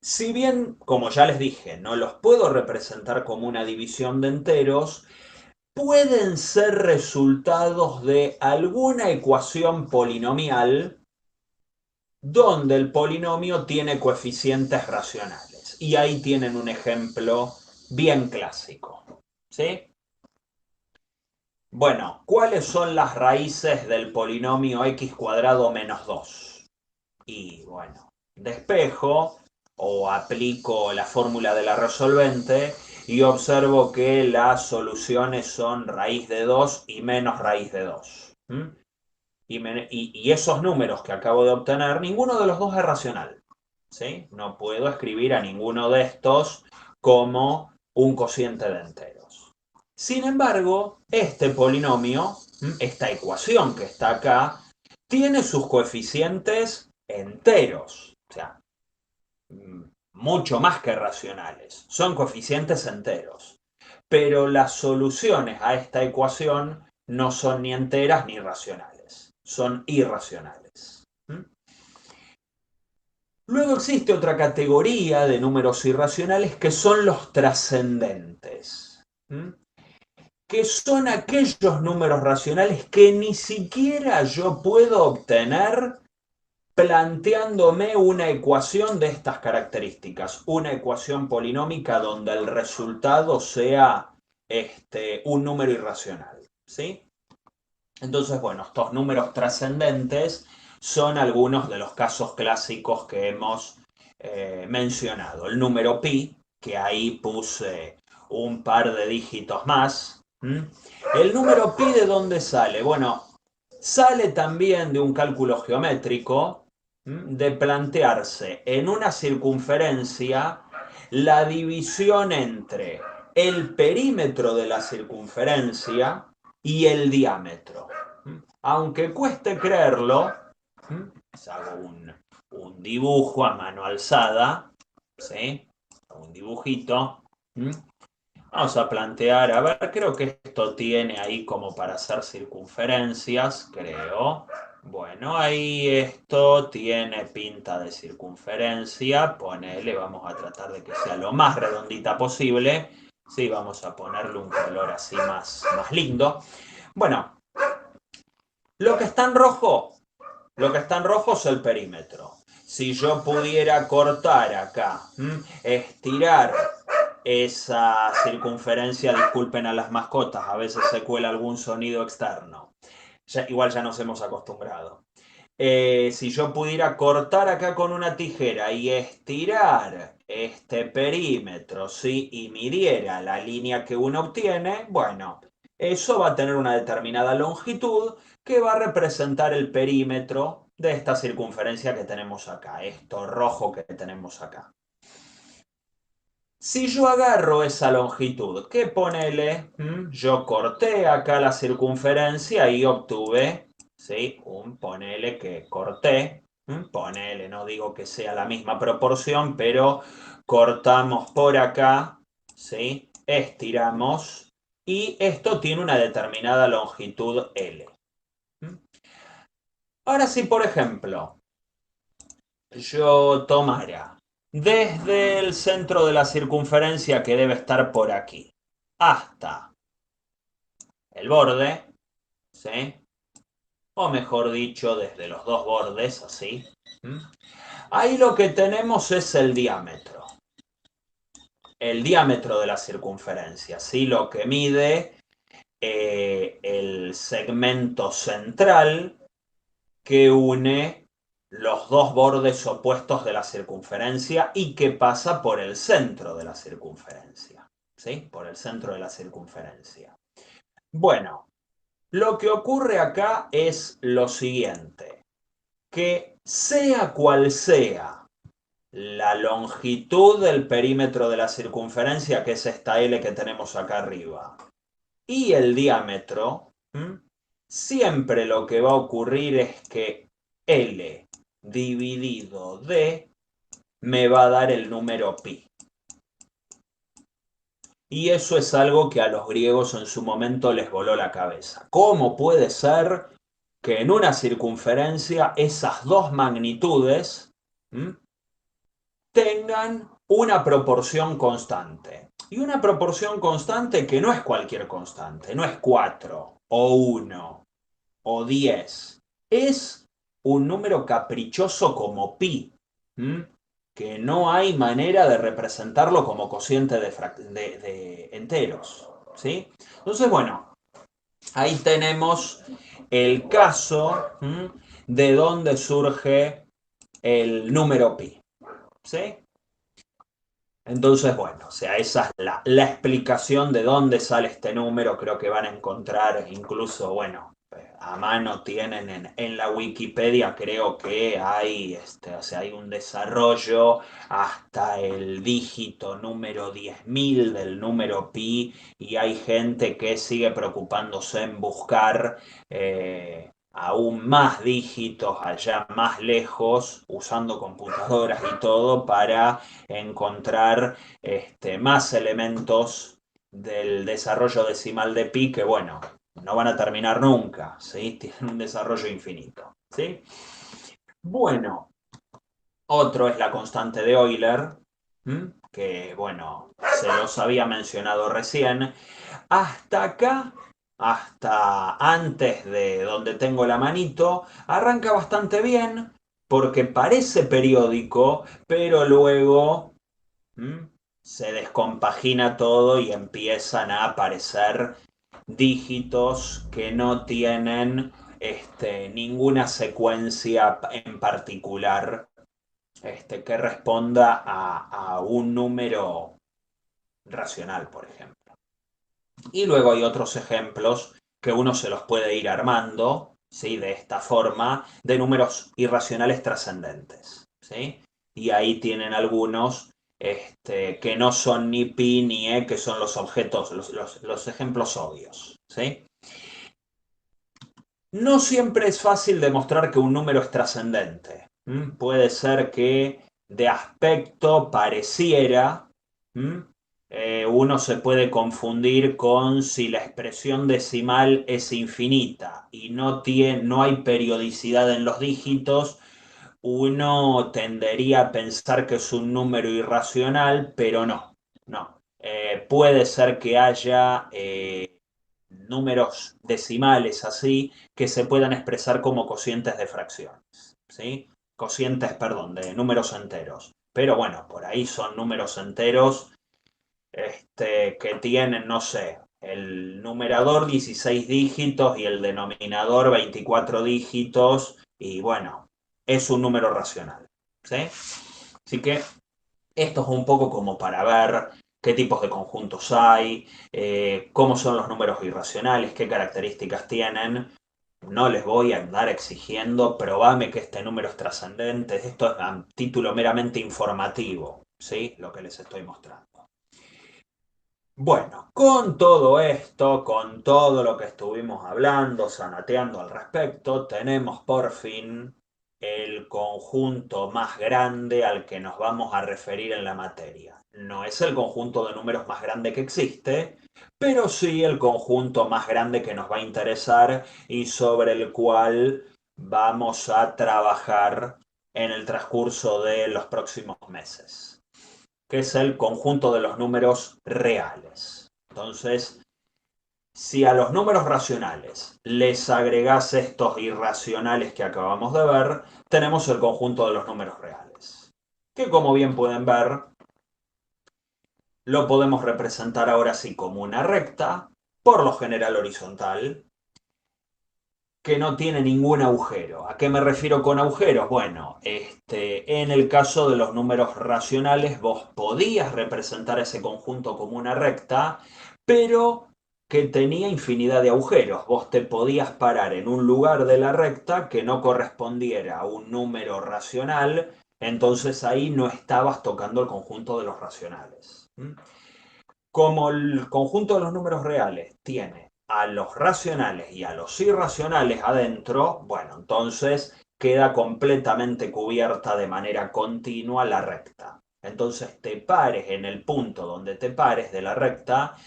si bien, como ya les dije, no los puedo representar como una división de enteros, pueden ser resultados de alguna ecuación polinomial donde el polinomio tiene coeficientes racionales. Y ahí tienen un ejemplo bien clásico, ¿sí? Bueno, ¿cuáles son las raíces del polinomio x cuadrado menos 2? Y bueno, despejo o aplico la fórmula de la resolvente y observo que las soluciones son raíz de 2 y menos raíz de 2. Y esos números que acabo de obtener, ninguno de los dos es racional, ¿sí? No puedo escribir a ninguno de estos como un cociente de enteros. Sin embargo, este polinomio, esta ecuación que está acá, tiene sus coeficientes enteros, o sea, mucho más que racionales. Son coeficientes enteros. Pero las soluciones a esta ecuación no son ni enteras ni racionales. Son irracionales. Luego existe otra categoría de números irracionales que son los trascendentes. Que son aquellos números racionales que ni siquiera yo puedo obtener planteándome una ecuación de estas características, una ecuación polinómica donde el resultado sea un número irracional, ¿sí? Entonces, bueno, estos números trascendentes son algunos de los casos clásicos que hemos mencionado. El número pi, que ahí puse un par de dígitos más. ¿El número pi de dónde sale? Bueno, sale también de un cálculo geométrico, de plantearse en una circunferencia la división entre el perímetro de la circunferencia y el diámetro. Aunque cueste creerlo, hago un dibujo a mano alzada, ¿sí? Un dibujito. Vamos a plantear, a ver, creo que esto tiene ahí como para hacer circunferencias, creo. Bueno, ahí esto tiene pinta de circunferencia, ponele, vamos a tratar de que sea lo más redondita posible. Sí, vamos a ponerle un color así más lindo. Bueno, lo que está en rojo es el perímetro. Si yo pudiera cortar acá, estirar esa circunferencia, disculpen a las mascotas, a veces se cuela algún sonido externo. Igual ya nos hemos acostumbrado. Si yo pudiera cortar acá con una tijera y estirar este perímetro, ¿sí? Y midiera la línea que uno obtiene, bueno, eso va a tener una determinada longitud que va a representar el perímetro de esta circunferencia que tenemos acá, esto rojo que tenemos acá. Si yo agarro esa longitud, que ponele, yo corté acá la circunferencia y obtuve, ¿sí? Ponele que corté, ponele, no digo que sea la misma proporción, pero cortamos por acá, ¿sí? Estiramos y esto tiene una determinada longitud L. Ahora si, por ejemplo, yo tomara desde el centro de la circunferencia que debe estar por aquí hasta el borde, ¿sí? O mejor dicho, desde los dos bordes, así. Ahí lo que tenemos es el diámetro. El diámetro de la circunferencia, ¿sí? Lo que mide el segmento central que une los dos bordes opuestos de la circunferencia y que pasa por el centro de la circunferencia. ¿Sí? Por el centro de la circunferencia. Bueno, lo que ocurre acá es lo siguiente, que sea cual sea la longitud del perímetro de la circunferencia, que es esta L que tenemos acá arriba, y el diámetro, siempre lo que va a ocurrir es que L dividido D me va a dar el número pi. Y eso es algo que a los griegos en su momento les voló la cabeza. ¿Cómo puede ser que en una circunferencia esas dos magnitudes tengan una proporción constante? Y una proporción constante que no es cualquier constante, no es 4 o 1 o 10. Es un número caprichoso como pi, que no hay manera de representarlo como cociente de enteros, ¿sí? Entonces, bueno, ahí tenemos el caso de dónde surge el número pi, ¿sí? Entonces, bueno, o sea, esa es la explicación de dónde sale este número. Creo que van a encontrar incluso, bueno, a mano tienen en la Wikipedia, creo que hay, o sea, hay un desarrollo hasta el dígito número 10.000 del número pi y hay gente que sigue preocupándose en buscar aún más dígitos allá más lejos, usando computadoras y todo para encontrar más elementos del desarrollo decimal de pi que, bueno, no van a terminar nunca, ¿sí? Tienen un desarrollo infinito, ¿sí? Bueno, otro es la constante de Euler, que, bueno, se los había mencionado recién. Hasta acá, hasta antes de donde tengo la manito, arranca bastante bien porque parece periódico, pero luego se descompagina todo y empiezan a aparecer dígitos que no tienen ninguna secuencia en particular que responda a un número racional, por ejemplo. Y luego hay otros ejemplos que uno se los puede ir armando, ¿sí? De esta forma, de números irracionales trascendentes, ¿sí? Y ahí tienen algunos que no son ni pi ni e, que son los objetos, los ejemplos obvios, ¿sí? No siempre es fácil demostrar que un número es trascendente. Puede ser que de aspecto pareciera, uno se puede confundir con si la expresión decimal es infinita y no hay periodicidad en los dígitos. Uno tendería a pensar que es un número irracional, pero no, no. Puede ser que haya números decimales así que se puedan expresar como cocientes de fracciones, ¿sí? Cocientes, perdón, de números enteros. Pero bueno, por ahí son números enteros que tienen, no sé, el numerador 16 dígitos y el denominador 24 dígitos y bueno, es un número racional, ¿sí? Así que esto es un poco como para ver qué tipos de conjuntos hay, cómo son los números irracionales, qué características tienen. No les voy a andar exigiendo, probame que este número es trascendente. Esto es a título meramente informativo, ¿sí? Lo que les estoy mostrando. Bueno, con todo esto, con todo lo que estuvimos hablando, zanateando al respecto, tenemos por fin el conjunto más grande al que nos vamos a referir en la materia. No es el conjunto de números más grande que existe, pero sí el conjunto más grande que nos va a interesar y sobre el cual vamos a trabajar en el transcurso de los próximos meses, que es el conjunto de los números reales. Entonces, si a los números racionales les agregás estos irracionales que acabamos de ver, tenemos el conjunto de los números reales, que como bien pueden ver, lo podemos representar ahora sí como una recta, por lo general horizontal, que no tiene ningún agujero. ¿A qué me refiero con agujeros? Bueno, en el caso de los números racionales, vos podías representar ese conjunto como una recta, pero que tenía infinidad de agujeros. Vos te podías parar en un lugar de la recta que no correspondiera a un número racional, entonces ahí no estabas tocando el conjunto de los racionales. Como el conjunto de los números reales tiene a los racionales y a los irracionales adentro, bueno, entonces queda completamente cubierta de manera continua la recta. Entonces te pares en el punto donde te pares de la recta,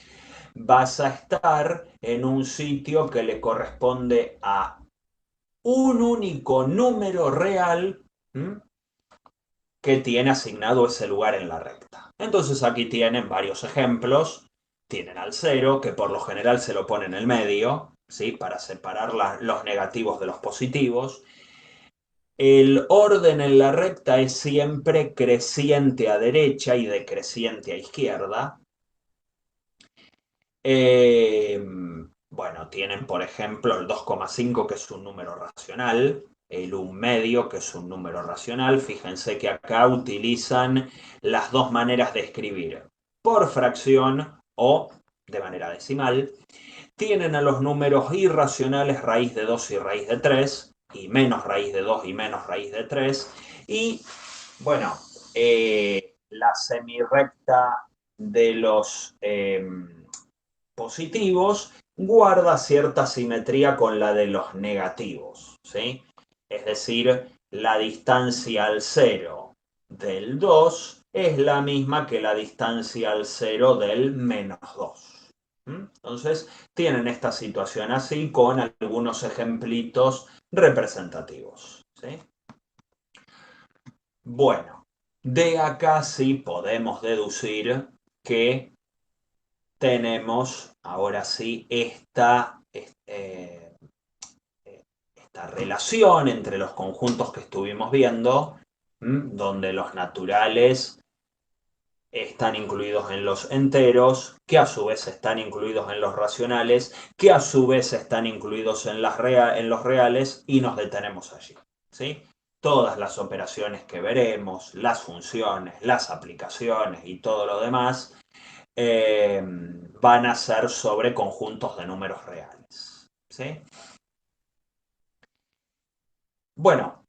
vas a estar en un sitio que le corresponde a un único número real, que tiene asignado ese lugar en la recta. Entonces aquí tienen varios ejemplos. Tienen al 0, que por lo general se lo pone en el medio, ¿sí? Para separar los negativos de los positivos. El orden en la recta es siempre creciente a derecha y decreciente a izquierda. Bueno, tienen por ejemplo el 2,5, que es un número racional, el 1 medio, que es un número racional. Fíjense que acá utilizan las dos maneras de escribir, por fracción o de manera decimal. Tienen a los números irracionales raíz de 2 y raíz de 3, y menos raíz de 2 y menos raíz de 3. Y bueno, la semirrecta de los positivos guarda cierta simetría con la de los negativos, ¿sí? Es decir, la distancia al 0 del 2 es la misma que la distancia al 0 del menos 2. Entonces, tienen esta situación así con algunos ejemplitos representativos, ¿sí? Bueno, de acá sí podemos deducir que tenemos ahora sí esta relación entre los conjuntos que estuvimos viendo, donde los naturales están incluidos en los enteros, que a su vez están incluidos en los racionales, que a su vez están incluidos en los reales, y nos detenemos allí, ¿sí? Todas las operaciones que veremos, las funciones, las aplicaciones y todo lo demás, van a ser sobre conjuntos de números reales, ¿sí? Bueno,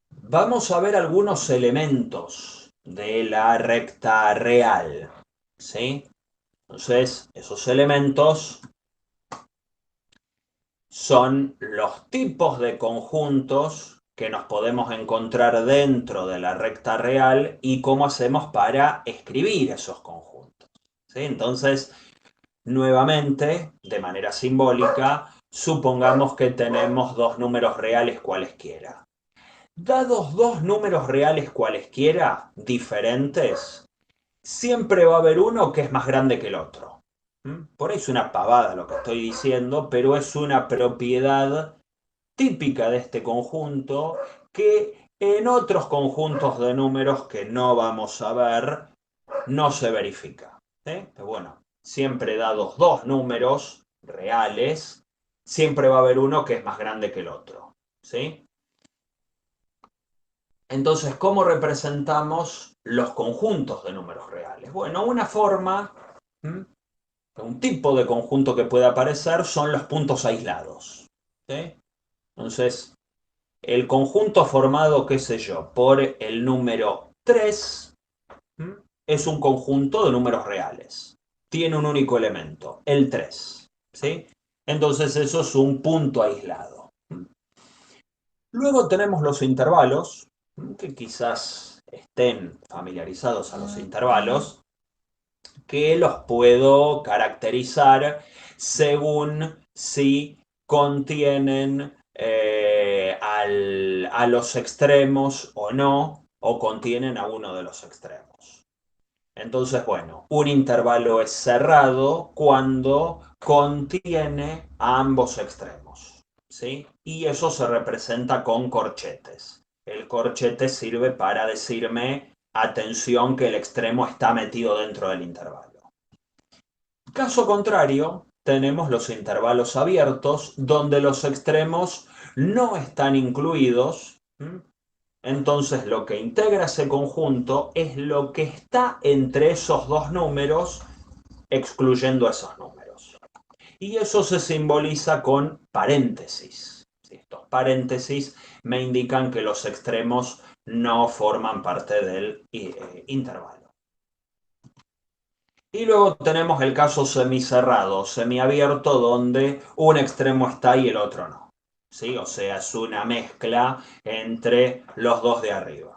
vamos a ver algunos elementos de la recta real, ¿sí? Entonces, esos elementos son los tipos de conjuntos que nos podemos encontrar dentro de la recta real y cómo hacemos para escribir esos conjuntos, ¿sí? Entonces, nuevamente, de manera simbólica, supongamos que tenemos dos números reales cualesquiera. Dados dos números reales cualesquiera, diferentes, siempre va a haber uno que es más grande que el otro. Por ahí es una pavada lo que estoy diciendo, pero es una propiedad típica de este conjunto que en otros conjuntos de números que no vamos a ver no se verifica. Pero bueno, siempre dados dos números reales, siempre va a haber uno que es más grande que el otro. ¿Sí? Entonces, ¿cómo representamos los conjuntos de números reales? Bueno, una forma, un tipo de conjunto que puede aparecer son los puntos aislados. ¿Sí? Entonces, el conjunto formado, qué sé yo, por el número 3 es un conjunto de números reales. Tiene un único elemento, el 3. ¿Sí? Entonces, eso es un punto aislado. Luego tenemos los intervalos, que quizás estén familiarizados a los intervalos, que los puedo caracterizar según si contienen a los extremos o no, o contienen a uno de los extremos. Entonces, bueno, un intervalo es cerrado cuando contiene a ambos extremos, ¿sí? Y eso se representa con corchetes. El corchete sirve para decirme, atención, que el extremo está metido dentro del intervalo. Caso contrario, tenemos los intervalos abiertos, donde los extremos no están incluidos. Entonces lo que integra ese conjunto es lo que está entre esos dos números, excluyendo esos números. Y eso se simboliza con paréntesis. Estos paréntesis me indican que los extremos no forman parte del intervalo. Y luego tenemos el caso semicerrado, semiabierto, donde un extremo está y el otro no. ¿Sí? O sea, es una mezcla entre los dos de arriba.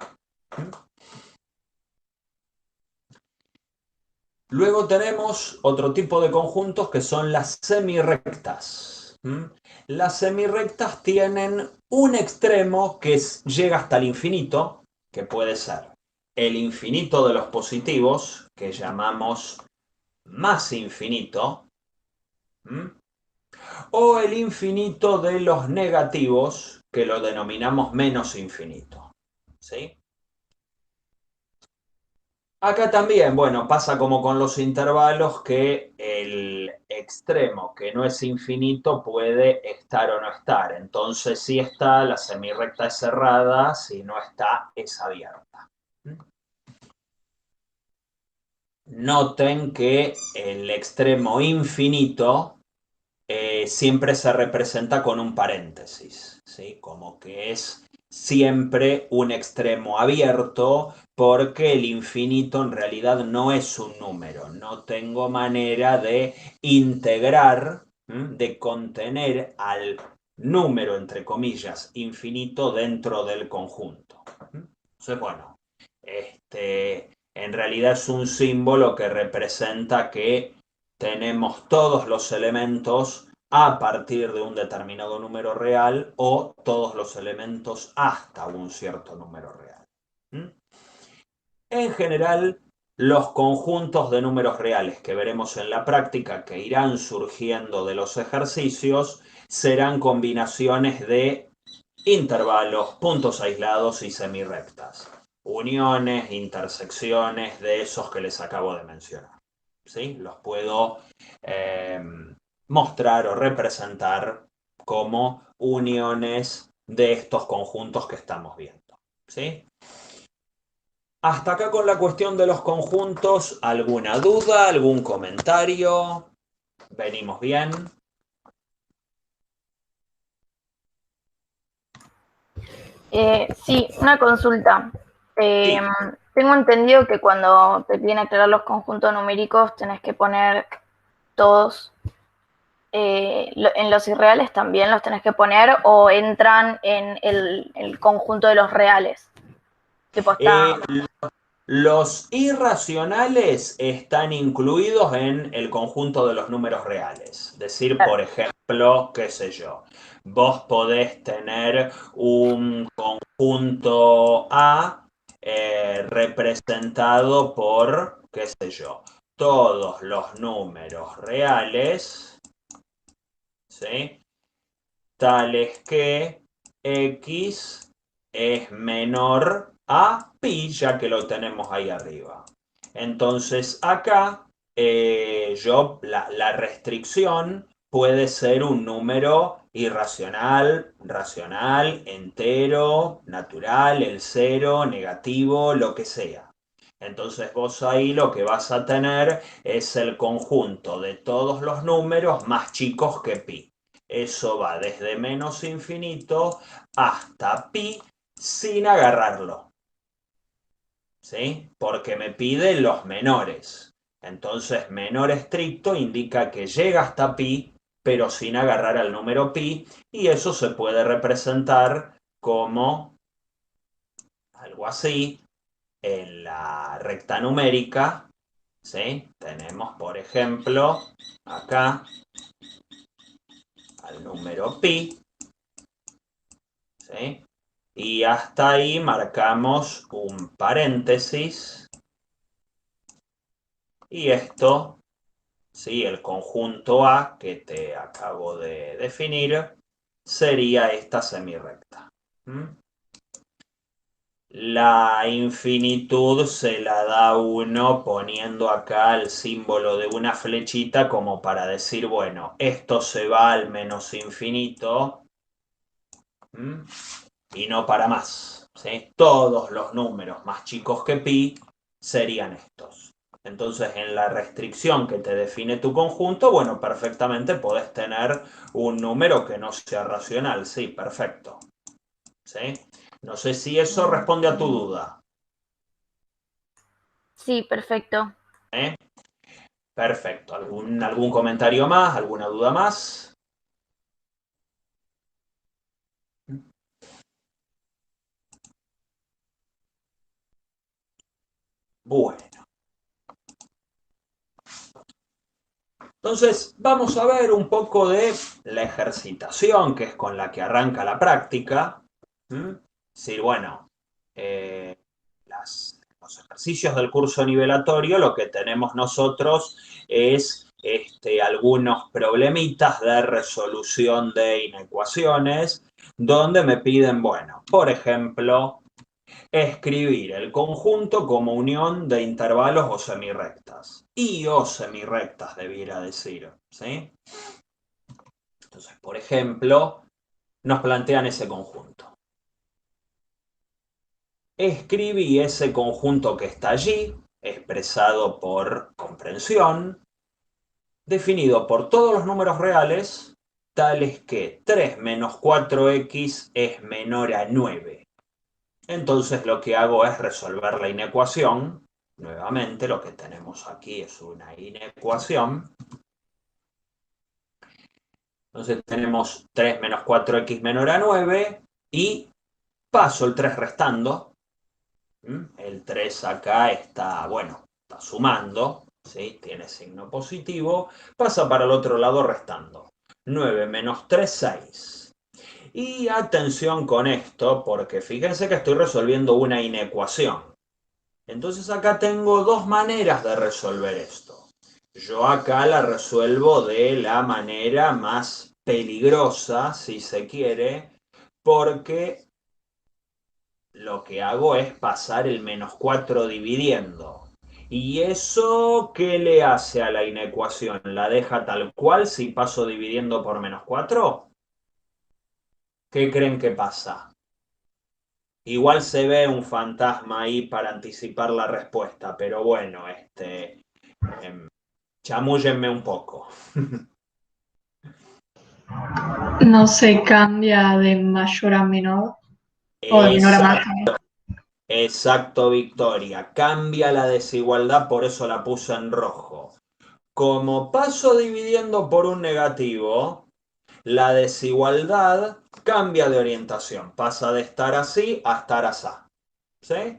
Luego tenemos otro tipo de conjuntos que son las semirrectas. Las semirrectas tienen un extremo que llega hasta el infinito, que puede ser el infinito de los positivos, que llamamos más infinito, o el infinito de los negativos, que lo denominamos menos infinito. ¿Sí? Acá también, bueno, pasa como con los intervalos que el extremo que no es infinito puede estar o no estar. Entonces, si está, la semirrecta es cerrada, si no está, es abierta. Noten que el extremo infinito siempre se representa con un paréntesis, ¿sí? Como que es siempre un extremo abierto porque el infinito en realidad no es un número. No tengo manera de integrar, de contener al número, entre comillas, infinito dentro del conjunto. Entonces, bueno, en realidad es un símbolo que representa que tenemos todos los elementos a partir de un determinado número real o todos los elementos hasta un cierto número real. En general, los conjuntos de números reales que veremos en la práctica, que irán surgiendo de los ejercicios, serán combinaciones de intervalos, puntos aislados y semirrectas. Uniones, intersecciones de esos que les acabo de mencionar. ¿Sí? Los puedo mostrar o representar como uniones de estos conjuntos que estamos viendo. ¿Sí? Hasta acá con la cuestión de los conjuntos, ¿alguna duda, algún comentario? ¿Venimos bien? Sí, una consulta. Sí. Tengo entendido que cuando te piden aclarar los conjuntos numéricos tenés que poner todos. En los irreales también los tenés que poner o entran en el conjunto de los reales. Tipo, está. Los irracionales están incluidos en el conjunto de los números reales. Es decir, por ejemplo, qué sé yo, vos podés tener un conjunto A representado por, qué sé yo, todos los números reales, ¿sí? Tales que X es menor a pi, ya que lo tenemos ahí arriba. Entonces acá la restricción puede ser un número irracional, racional, entero, natural, el cero, negativo, lo que sea. Entonces vos ahí lo que vas a tener es el conjunto de todos los números más chicos que pi. Eso va desde menos infinito hasta pi sin agarrarlo, ¿sí? Porque me pide los menores. Entonces, menor estricto indica que llega hasta pi, pero sin agarrar al número pi, y eso se puede representar como algo así en la recta numérica, ¿sí? Tenemos, por ejemplo, acá al número pi, ¿sí? Y hasta ahí marcamos un paréntesis. Y esto, ¿sí? El conjunto A que te acabo de definir sería esta semirrecta. ¿Mm? La infinitud se la da uno poniendo acá el símbolo de una flechita como para decir, bueno, esto se va al menos infinito. ¿Mm? Y no para más, ¿sí? Todos los números más chicos que pi serían estos. Entonces, en la restricción que te define tu conjunto, bueno, perfectamente podés tener un número que no sea racional, sí, perfecto. ¿Sí? No sé si eso responde a tu duda. Sí, perfecto. ¿Eh? Perfecto. ¿Algún comentario más? ¿Alguna duda más? Bueno. Entonces, vamos a ver un poco de la ejercitación, que es con la que arranca la práctica. Sí, bueno, los ejercicios del curso nivelatorio, lo que tenemos nosotros es algunos problemitas de resolución de inecuaciones, donde me piden, bueno, por ejemplo, escribir el conjunto como unión de intervalos o semirrectas. Y o semirrectas debiera decir, ¿sí? Entonces, por ejemplo, nos plantean ese conjunto. Escribí ese conjunto que está allí, expresado por comprensión, definido por todos los números reales, tales que 3 menos 4x es menor a 9. Entonces lo que hago es resolver la inecuación. Nuevamente lo que tenemos aquí es una inecuación. Entonces tenemos 3 menos 4x menor a 9 y paso el 3 restando. El 3 acá está, bueno, está sumando, ¿sí? Tiene signo positivo. Pasa para el otro lado restando. 9 menos 3, 6. Y atención con esto, porque fíjense que estoy resolviendo una inecuación. Entonces acá tengo dos maneras de resolver esto. Yo acá la resuelvo de la manera más peligrosa, si se quiere, porque lo que hago es pasar el menos 4 dividiendo. ¿Y eso qué le hace a la inecuación? ¿La deja tal cual si paso dividiendo por menos 4? ¿Qué creen que pasa? Igual se ve un fantasma ahí para anticipar la respuesta, pero bueno, chamúllenme un poco. No se cambia de mayor a menor o de menor a Esa- más también. Exacto, Victoria. Cambia la desigualdad, por eso la puse en rojo. Como paso dividiendo por un negativo, la desigualdad cambia de orientación. Pasa de estar así a estar así. ¿Sí?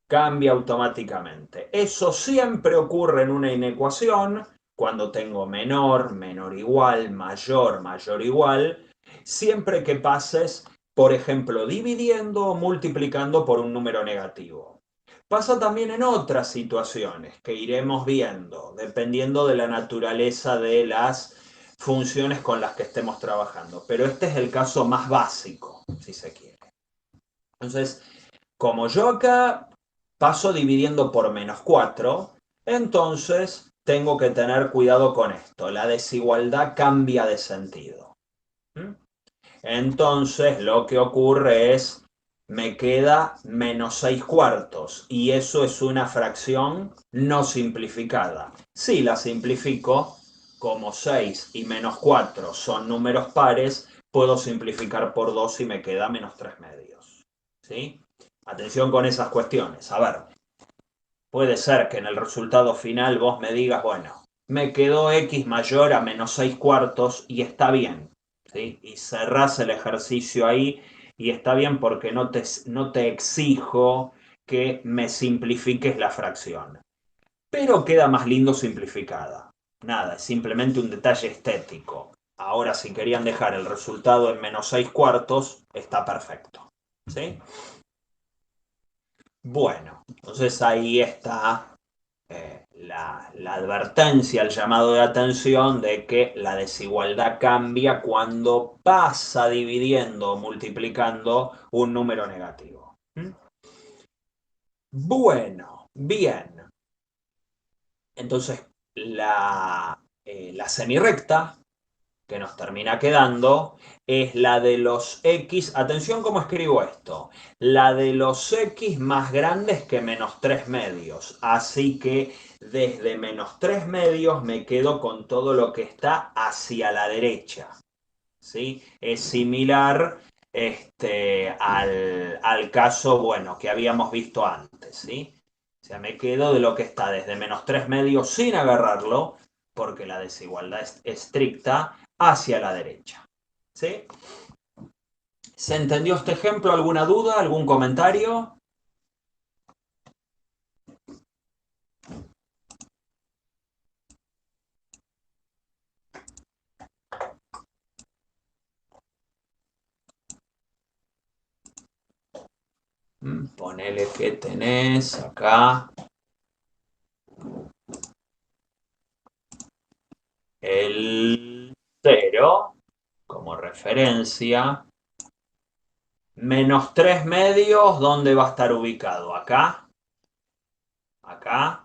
Cambia automáticamente. Eso siempre ocurre en una inecuación cuando tengo menor, menor igual, mayor, mayor igual, siempre que pases, por ejemplo, dividiendo o multiplicando por un número negativo. Pasa también en otras situaciones que iremos viendo, dependiendo de la naturaleza de las funciones con las que estemos trabajando. Pero este es el caso más básico, si se quiere. Entonces, como yo acá paso dividiendo por -4, entonces tengo que tener cuidado con esto. La desigualdad cambia de sentido. ¿Mm? Entonces lo que ocurre es, me queda -6/4 y eso es una fracción no simplificada. Si la simplifico, como 6 y -4 son números pares, puedo simplificar por 2 y me queda -3/2. ¿Sí? Atención con esas cuestiones. A ver, puede ser que en el resultado final vos me digas, bueno, me quedó x mayor a -6/4 y está bien. ¿Sí? Y cerrás el ejercicio ahí y está bien porque no te exijo que me simplifiques la fracción. Pero queda más lindo simplificada. Nada, es simplemente un detalle estético. Ahora, si querían dejar el resultado en -6/4, está perfecto. ¿Sí? Bueno, entonces ahí está la advertencia, el llamado de atención de que la desigualdad cambia cuando pasa dividiendo o multiplicando un número negativo. ¿Mm? Bueno, bien. Entonces la semirrecta que nos termina quedando es la de los x, atención cómo escribo esto, la de los x más grandes que -3/2. Así que desde -3/2 me quedo con todo lo que está hacia la derecha. ¿Sí? Es similar al caso, bueno, que habíamos visto antes. ¿Sí? O sea, me quedo de lo que está desde -3/2 sin agarrarlo, porque la desigualdad es estricta, hacia la derecha. ¿Sí? ¿Se entendió este ejemplo? ¿Alguna duda? ¿Algún comentario? Ponele que tenés acá el 0 como referencia. -3/2, ¿dónde va a estar ubicado? ¿Acá? ¿Acá?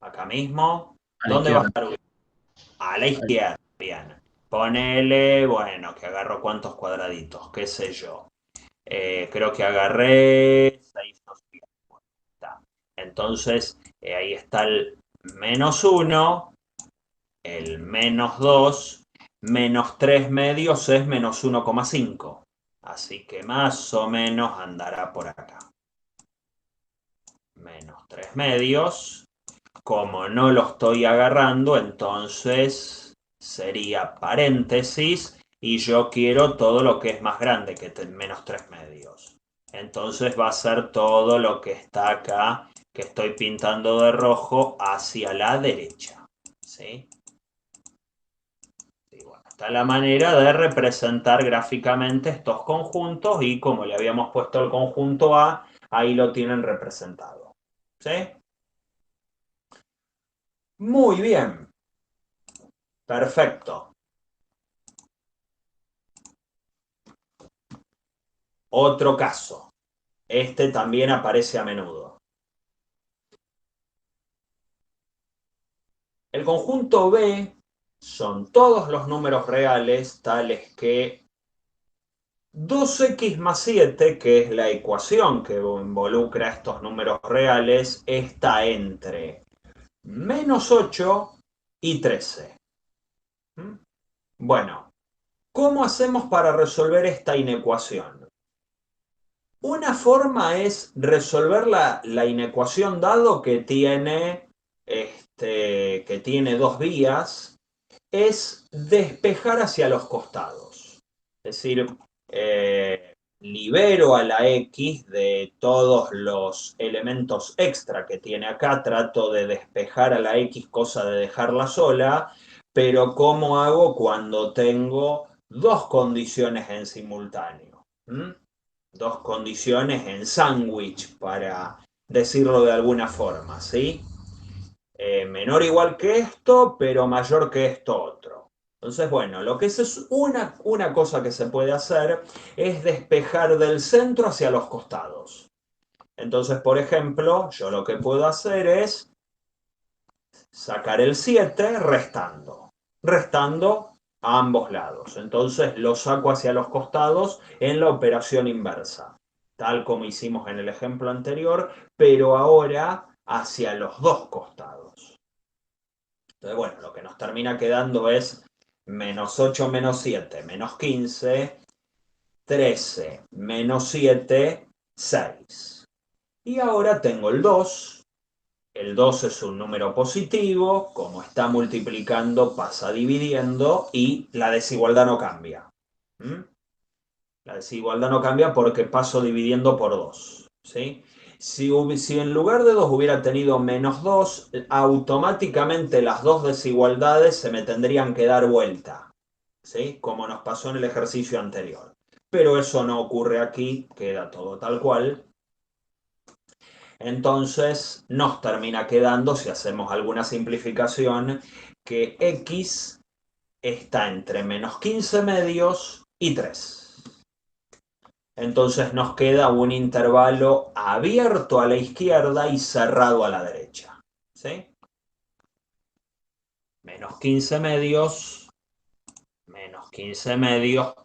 ¿Acá mismo? A la ¿Dónde va a izquierda. estar ubicado? A la izquierda, bien. Ponele, bueno, que agarro cuántos cuadraditos, qué sé yo. Creo que agarré 6 o 7. Entonces, ahí está el -1, el -2, -3/2 es -1,5. Así que más o menos andará por acá. -3/2. Como no lo estoy agarrando, entonces sería paréntesis y yo quiero todo lo que es más grande que -3/2. Entonces va a ser todo lo que está acá, que estoy pintando de rojo, hacia la derecha. ¿Sí? Y bueno, está la manera de representar gráficamente estos conjuntos y como le habíamos puesto el conjunto A, ahí lo tienen representado. ¿Sí? Muy bien. Perfecto. Otro caso. Este también aparece a menudo. El conjunto B son todos los números reales tales que 2x más 7, que es la ecuación que involucra estos números reales, está entre -8 y 13. Bueno, ¿cómo hacemos para resolver esta inecuación? Una forma es resolver la inecuación dado que tiene dos vías, es despejar hacia los costados. Es decir, libero a la X de todos los elementos extra que tiene acá, trato de despejar a la X, cosa de dejarla sola, pero ¿cómo hago cuando tengo dos condiciones en simultáneo? Dos condiciones en sándwich, para decirlo de alguna forma, ¿sí? Menor o igual que esto, pero mayor que esto otro. Entonces, bueno, lo que es una cosa que se puede hacer es despejar del centro hacia los costados. Entonces, por ejemplo, yo lo que puedo hacer es sacar el 7 restando a ambos lados. Entonces lo saco hacia los costados en la operación inversa, tal como hicimos en el ejemplo anterior, pero ahora hacia los dos costados. Entonces, bueno, lo que nos termina quedando es menos 8 menos 7 menos 15, 13 menos 7, 6. Y ahora tengo el 2. El 2 es un número positivo, como está multiplicando pasa dividiendo y la desigualdad no cambia. La desigualdad no cambia porque paso dividiendo por 2. ¿Sí? Si en lugar de 2 hubiera tenido menos 2, automáticamente las dos desigualdades se me tendrían que dar vuelta, ¿sí? Como nos pasó en el ejercicio anterior. Pero eso no ocurre aquí, queda todo tal cual. Entonces nos termina quedando, si hacemos alguna simplificación, que X está entre menos 15 medios y 3. Entonces nos queda un intervalo abierto a la izquierda y cerrado a la derecha. ¿Sí? Menos 15 medios,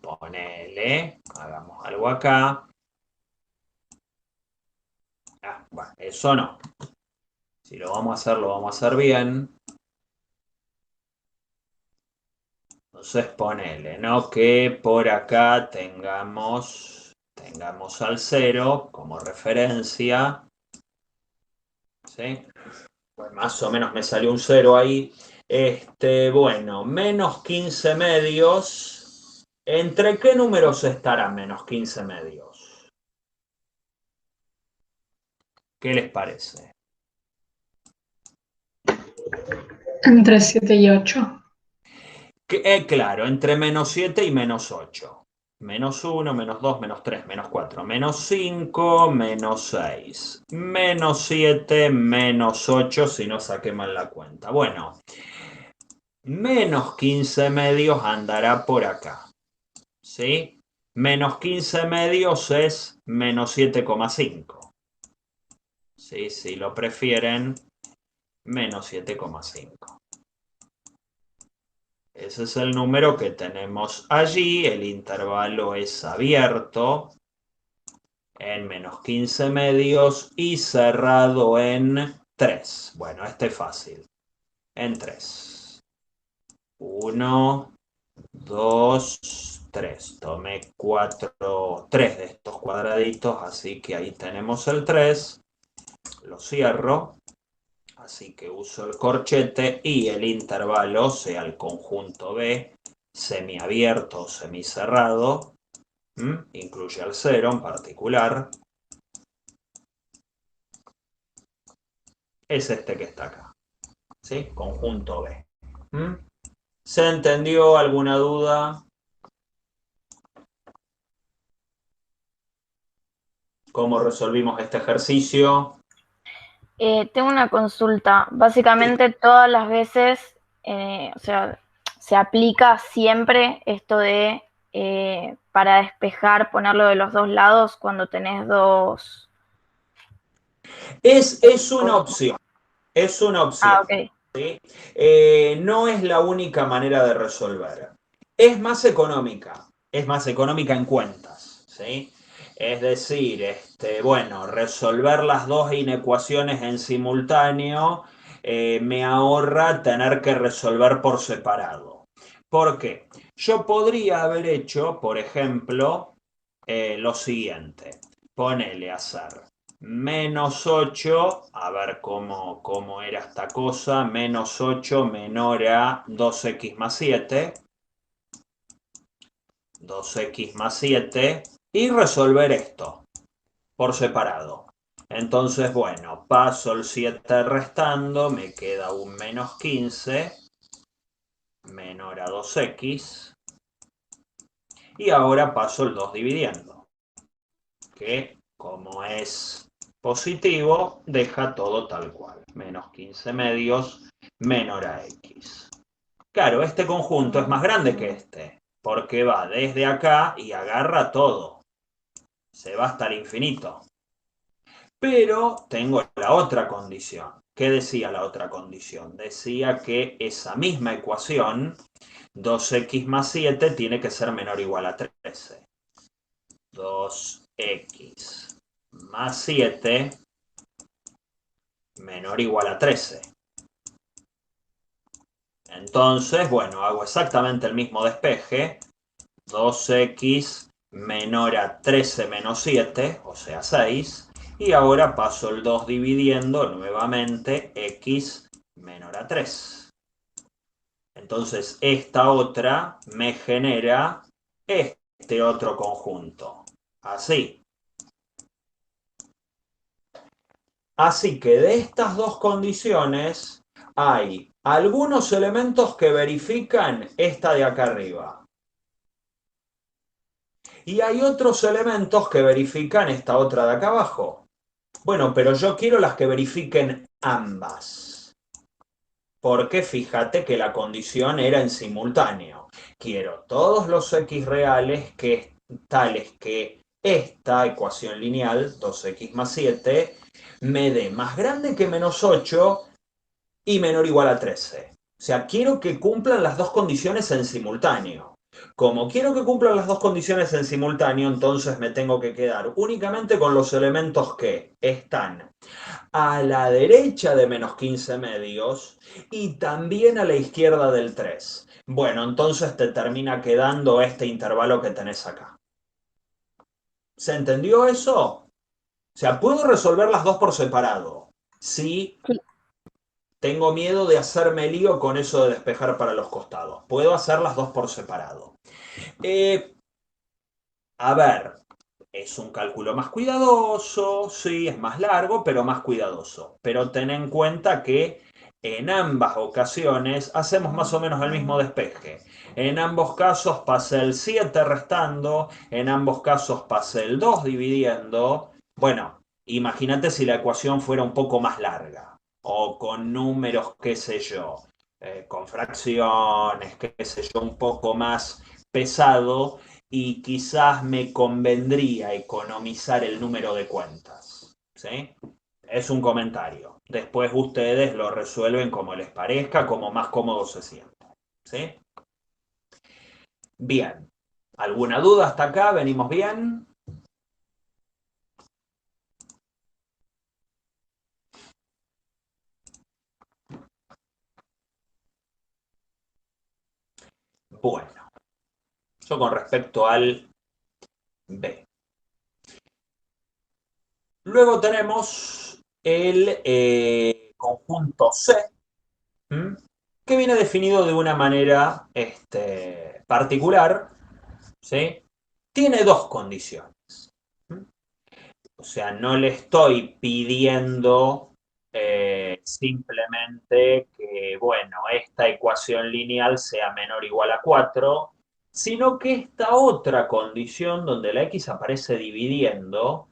ponele, hagamos algo acá. Bueno, eso no. Si lo vamos a hacer, lo vamos a hacer bien. Entonces ponele, ¿no? Que por acá tengamos al 0 como referencia. ¿Sí? Pues más o menos me salió un 0 ahí. Bueno, menos 15 medios. ¿Entre qué números estarán menos 15 medios? ¿Qué les parece? Entre 7 y 8. Claro, entre menos 7 y menos 8. Menos 1, menos 2, menos 3, menos 4, menos 5, menos 6. Menos 7, menos 8, si no saqué mal la cuenta. Bueno, menos 15 medios andará por acá. ¿Sí? Menos 15 medios es menos 7,5. ¿Sí? Si lo prefieren, menos 7,5. Ese es el número que tenemos allí. El intervalo es abierto en menos 15 medios y cerrado en 3. Bueno, este es fácil. En 3. 1, 2, 3. Tomé 3 de estos cuadraditos, así que ahí tenemos el 3. Lo cierro. Así que uso el corchete y el intervalo, sea el conjunto B, semiabierto o semicerrado, incluye el 0 en particular, es este que está acá, ¿sí? Conjunto B. ¿Se entendió? ¿Alguna duda? ¿Cómo resolvimos este ejercicio? Tengo una consulta. Básicamente todas las veces, o sea, se aplica siempre esto de para despejar, ponerlo de los dos lados cuando tenés dos. Es una opción. Es una opción. Ok. ¿Sí? No es la única manera de resolver. Es más económica en cuentas, ¿sí? Es decir, bueno, resolver las dos inecuaciones en simultáneo me ahorra tener que resolver por separado. ¿Por qué? Yo podría haber hecho, por ejemplo, lo siguiente. ponele a hacer menos 8, a ver cómo era esta cosa, menos 8 menor a 2x más 7, 2x más 7, y resolver esto por separado. Entonces, bueno, paso el 7 restando, me queda un menos 15, menor a 2x, y ahora paso el 2 dividiendo, que como es positivo, deja todo tal cual, menos 15 medios, menor a x. Claro, este conjunto es más grande que este, porque va desde acá y agarra todo, se va hasta el infinito. Pero tengo la otra condición. ¿Qué decía la otra condición? Decía que esa misma ecuación, 2x más 7, tiene que ser menor o igual a 13. 2x más 7 menor o igual a 13. Entonces, bueno, hago exactamente el mismo despeje. 2x menor a 13 menos 7, o sea 6. Y ahora paso el 2 dividiendo nuevamente x menor a 3. Entonces esta otra me genera este otro conjunto. Así. Así que de estas dos condiciones hay algunos elementos que verifican esta de acá arriba. Y hay otros elementos que verifican esta otra de acá abajo. Bueno, pero yo quiero las que verifiquen ambas. Porque fíjate que la condición era en simultáneo. Quiero todos los x reales tales que esta ecuación lineal, 2x más 7, me dé más grande que menos 8 y menor o igual a 13. O sea, quiero que cumplan las dos condiciones en simultáneo. Como quiero que cumplan las dos condiciones en simultáneo, entonces me tengo que quedar únicamente con los elementos que están a la derecha de menos 15 medios y también a la izquierda del 3. Bueno, entonces te termina quedando este intervalo que tenés acá. ¿Se entendió eso? O sea, puedo resolver las dos por separado. Sí. Sí. Tengo miedo de hacerme lío con eso de despejar para los costados. Puedo hacer las dos por separado. A ver, es un cálculo más cuidadoso, sí, es más largo, pero más cuidadoso. Pero ten en cuenta que en ambas ocasiones hacemos más o menos el mismo despeje. En ambos casos pasé el 7 restando, en ambos casos pasé el 2 dividiendo. Bueno, imagínate si la ecuación fuera un poco más larga o con números, qué sé yo, con fracciones, qué sé yo, un poco más pesado y quizás me convendría economizar el número de cuentas. ¿Sí? Es un comentario. Después ustedes lo resuelven como les parezca, como más cómodo se sientan. ¿Sí? Bien. ¿Alguna duda hasta acá? ¿Venimos bien? Bueno. Yo con respecto al B. Luego tenemos el conjunto C, que viene definido de una manera particular, ¿sí? Tiene dos condiciones. O sea, no le estoy pidiendo simplemente que, bueno, esta ecuación lineal sea menor o igual a 4, sino que esta otra condición donde la x aparece dividiendo,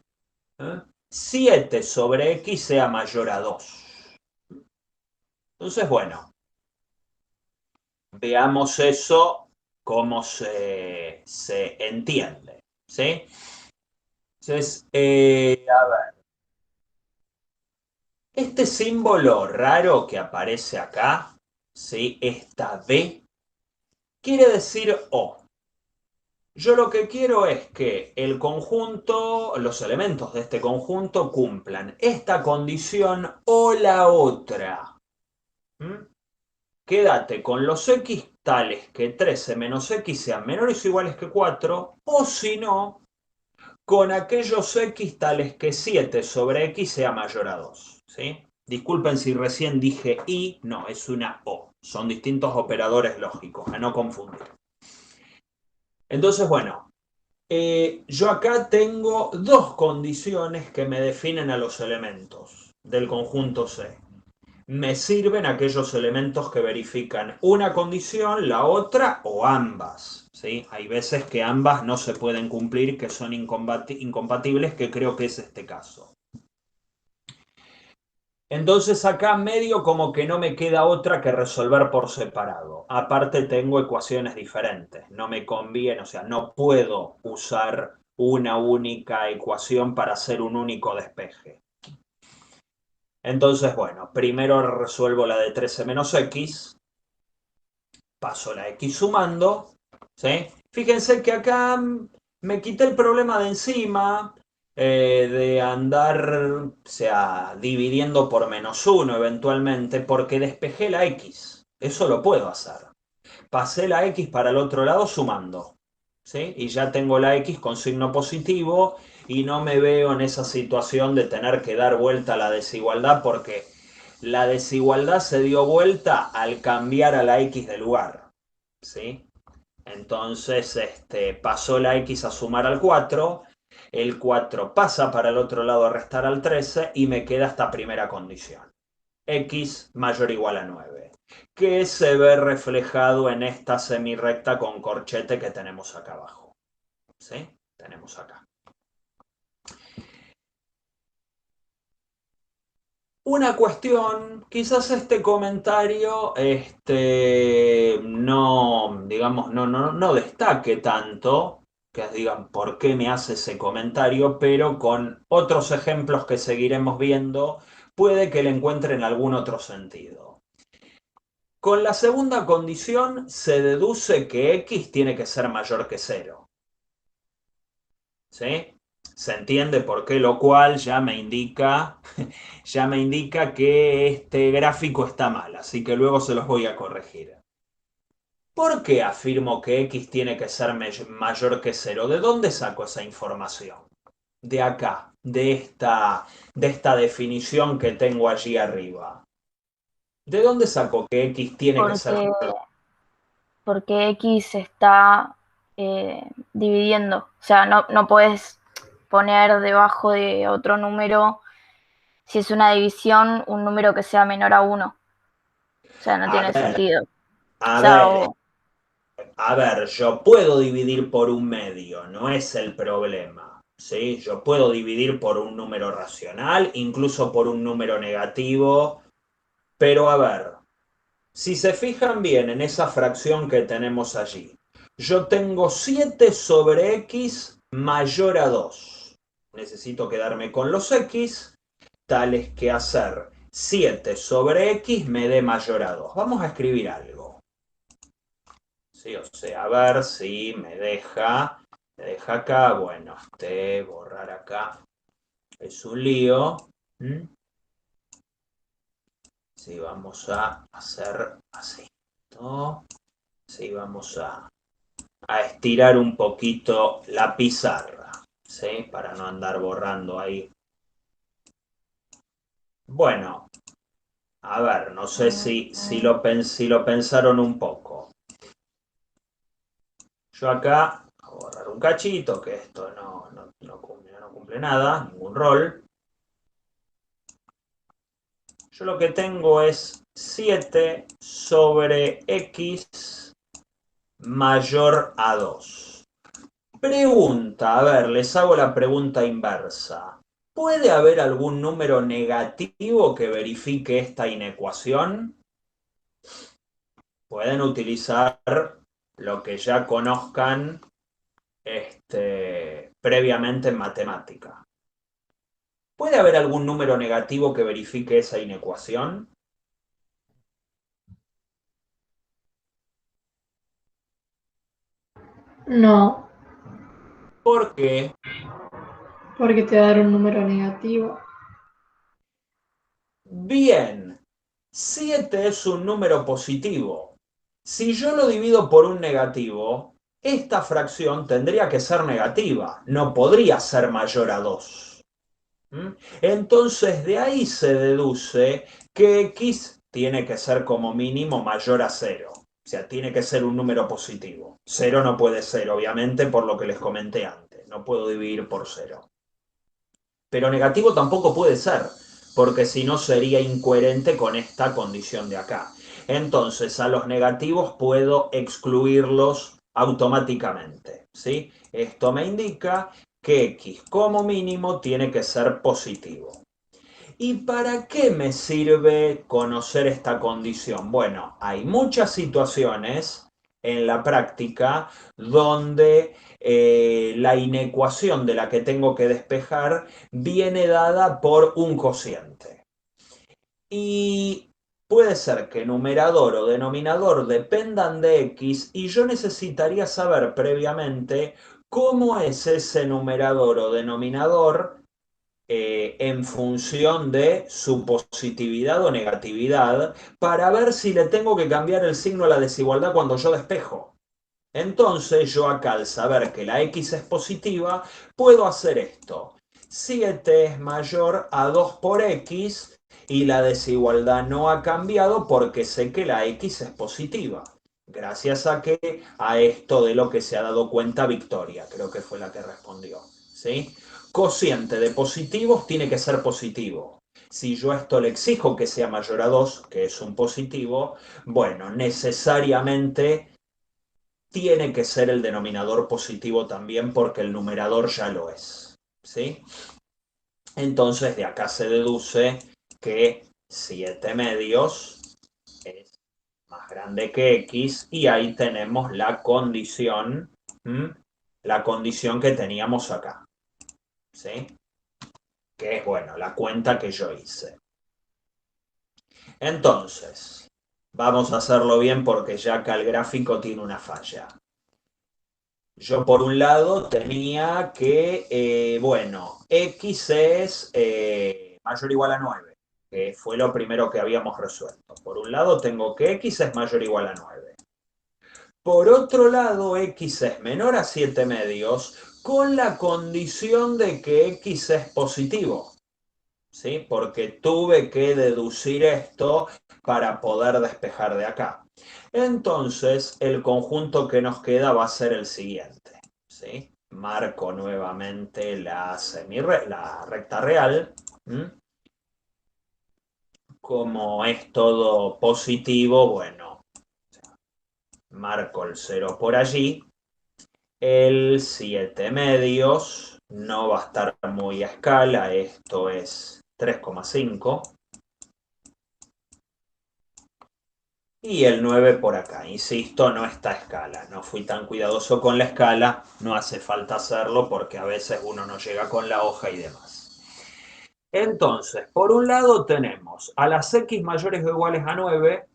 7 sobre x sea mayor a 2. Entonces, bueno, veamos eso cómo se entiende, ¿sí? Entonces, a ver, este símbolo raro que aparece acá, ¿sí? Esta B, quiere decir O. Yo lo que quiero es que el conjunto, los elementos de este conjunto cumplan esta condición o la otra. Quédate con los x tales que 13 menos x sean menores o iguales que 4, o si no, con aquellos x tales que 7 sobre x sea mayor a 2. ¿Sí? Disculpen si recién dije y, no, es una o. Son distintos operadores lógicos, a no confundir. Entonces, bueno, yo acá tengo dos condiciones que me definen a los elementos del conjunto C. Me sirven aquellos elementos que verifican una condición, la otra o ambas. ¿Sí? Hay veces que ambas no se pueden cumplir, que son incompatibles, que creo que es este caso. Entonces acá medio como que no me queda otra que resolver por separado. Aparte tengo ecuaciones diferentes. No me conviene, o sea, no puedo usar una única ecuación para hacer un único despeje. Entonces, bueno, primero resuelvo la de 13 menos x. Paso la x sumando. ¿Sí? Fíjense que acá me quité el problema de encima. De andar, o sea, dividiendo por -1 eventualmente, porque despejé la x. Eso lo puedo hacer. Pasé la x para el otro lado sumando. ¿Sí? Y ya tengo la x con signo positivo y no me veo en esa situación de tener que dar vuelta a la desigualdad, porque la desigualdad se dio vuelta al cambiar a la x de lugar. ¿Sí? Entonces pasó la x a sumar al 4. El 4 pasa para el otro lado a restar al 13 y me queda esta primera condición. X mayor o igual a 9. Que se ve reflejado en esta semirrecta con corchete que tenemos acá abajo. ¿Sí? Tenemos acá. Una cuestión, quizás este comentario no, digamos, no destaque tanto, que digan por qué me hace ese comentario, pero con otros ejemplos que seguiremos viendo, puede que le encuentren algún otro sentido. Con la segunda condición se deduce que x tiene que ser mayor que 0. ¿Sí? Se entiende por qué, lo cual ya me indica que este gráfico está mal, así que luego se los voy a corregir. ¿Por qué afirmo que x tiene que ser mayor que 0? ¿De dónde saco esa información? De acá, de esta definición que tengo allí arriba. ¿De dónde saco que x tiene que ser Porque, mayor? porque X está dividiendo. O sea, no puedes poner debajo de otro número, si es una división, un número que sea menor a 1. O sea, no A tiene ver, sentido. O a sea, ver, a ver, yo puedo dividir por un medio, no es el problema. ¿Sí? Yo puedo dividir por un número racional, incluso por un número negativo, pero a ver, si se fijan bien en esa fracción que tenemos allí, yo tengo 7 sobre x mayor a 2. Necesito quedarme con los x, tales que hacer 7 sobre x me dé mayor a 2. Vamos a escribir algo. Sí, o sea, a ver si me deja acá, bueno, borrar acá es un lío. Sí, vamos a hacer así. ¿No? Sí, vamos a estirar un poquito la pizarra, ¿sí? Para no andar borrando ahí. Bueno, a ver, no sé si lo pensaron un poco. Yo acá voy a borrar un cachito, que esto no cumple nada, ningún rol. Yo lo que tengo es 7 sobre x mayor a 2. Pregunta, a ver, les hago la pregunta inversa. ¿Puede haber algún número negativo que verifique esta inecuación? Pueden utilizar lo que ya conozcan previamente en matemática. ¿Puede haber algún número negativo que verifique esa inecuación? No, ¿Por qué? porque te va a dar un número negativo. Bien, 7 es un número positivo. Si yo lo divido por un negativo, esta fracción tendría que ser negativa, no podría ser mayor a 2. Entonces de ahí se deduce que x tiene que ser como mínimo mayor a 0. O sea, tiene que ser un número positivo. 0 no puede ser, obviamente, por lo que les comenté antes. No puedo dividir por 0. Pero negativo tampoco puede ser, porque si no sería incoherente con esta condición de acá. Entonces, a los negativos puedo excluirlos automáticamente, ¿sí? Esto me indica que x como mínimo tiene que ser positivo. ¿Y para qué me sirve conocer esta condición? Bueno, hay muchas situaciones en la práctica donde la inecuación de la que tengo que despejar viene dada por un cociente. Y puede ser que numerador o denominador dependan de x y yo necesitaría saber previamente cómo es ese numerador o denominador en función de su positividad o negatividad para ver si le tengo que cambiar el signo a la desigualdad cuando yo despejo. Entonces yo acá al saber que la x es positiva, puedo hacer esto. 7 es mayor a 2 por x y la desigualdad no ha cambiado porque sé que la x es positiva. Gracias a esto de lo que se ha dado cuenta Victoria, creo que fue la que respondió. ¿Sí? Cociente de positivos tiene que ser positivo. Si yo esto le exijo que sea mayor a 2, que es un positivo, bueno, necesariamente tiene que ser el denominador positivo también porque el numerador ya lo es. ¿Sí? Entonces de acá se deduce que 7 medios es más grande que x y ahí tenemos la condición, la condición que teníamos acá. ¿Sí? Que es, bueno, la cuenta que yo hice. Entonces, vamos a hacerlo bien porque ya acá el gráfico tiene una falla. Yo por un lado tenía que, bueno, x es mayor o igual a 9, que fue lo primero que habíamos resuelto. Por un lado tengo que x es mayor o igual a 9. Por otro lado, x es menor a 7 medios con la condición de que x es positivo. ¿Sí? Porque tuve que deducir esto para poder despejar de acá. Entonces, el conjunto que nos queda va a ser el siguiente. ¿Sí? Marco nuevamente la recta real. Como es todo positivo, bueno, marco el 0 por allí. El 7 medios no va a estar muy a escala, esto es 3,5. Y el 9 por acá, insisto, no está a escala. No fui tan cuidadoso con la escala, no hace falta hacerlo porque a veces uno no llega con la hoja y demás. Entonces, por un lado tenemos a las x mayores o iguales a 9,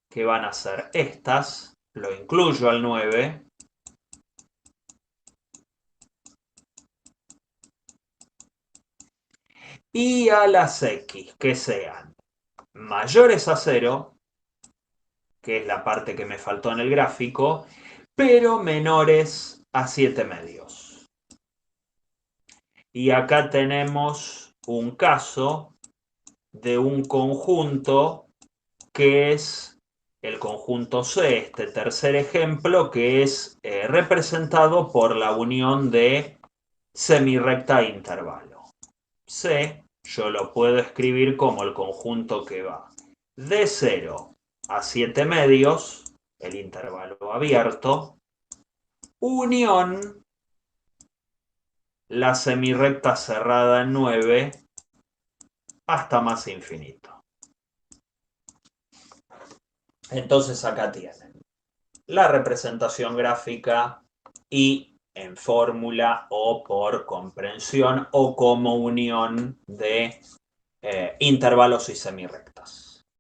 que van a ser estas, lo incluyo al 9. Y a las x que sean mayores a 0, que es la parte que me faltó en el gráfico, pero menores a 7 medios. Y acá tenemos un caso de un conjunto que es el conjunto C, este tercer ejemplo, que es representado por la unión de semirrecta e intervalo. C yo lo puedo escribir como el conjunto que va de 0 a 7 medios, el intervalo abierto, unión la semirrecta cerrada en 9 hasta más infinito. Entonces acá tienen la representación gráfica y en fórmula o por comprensión o como unión de intervalos y semirrectas.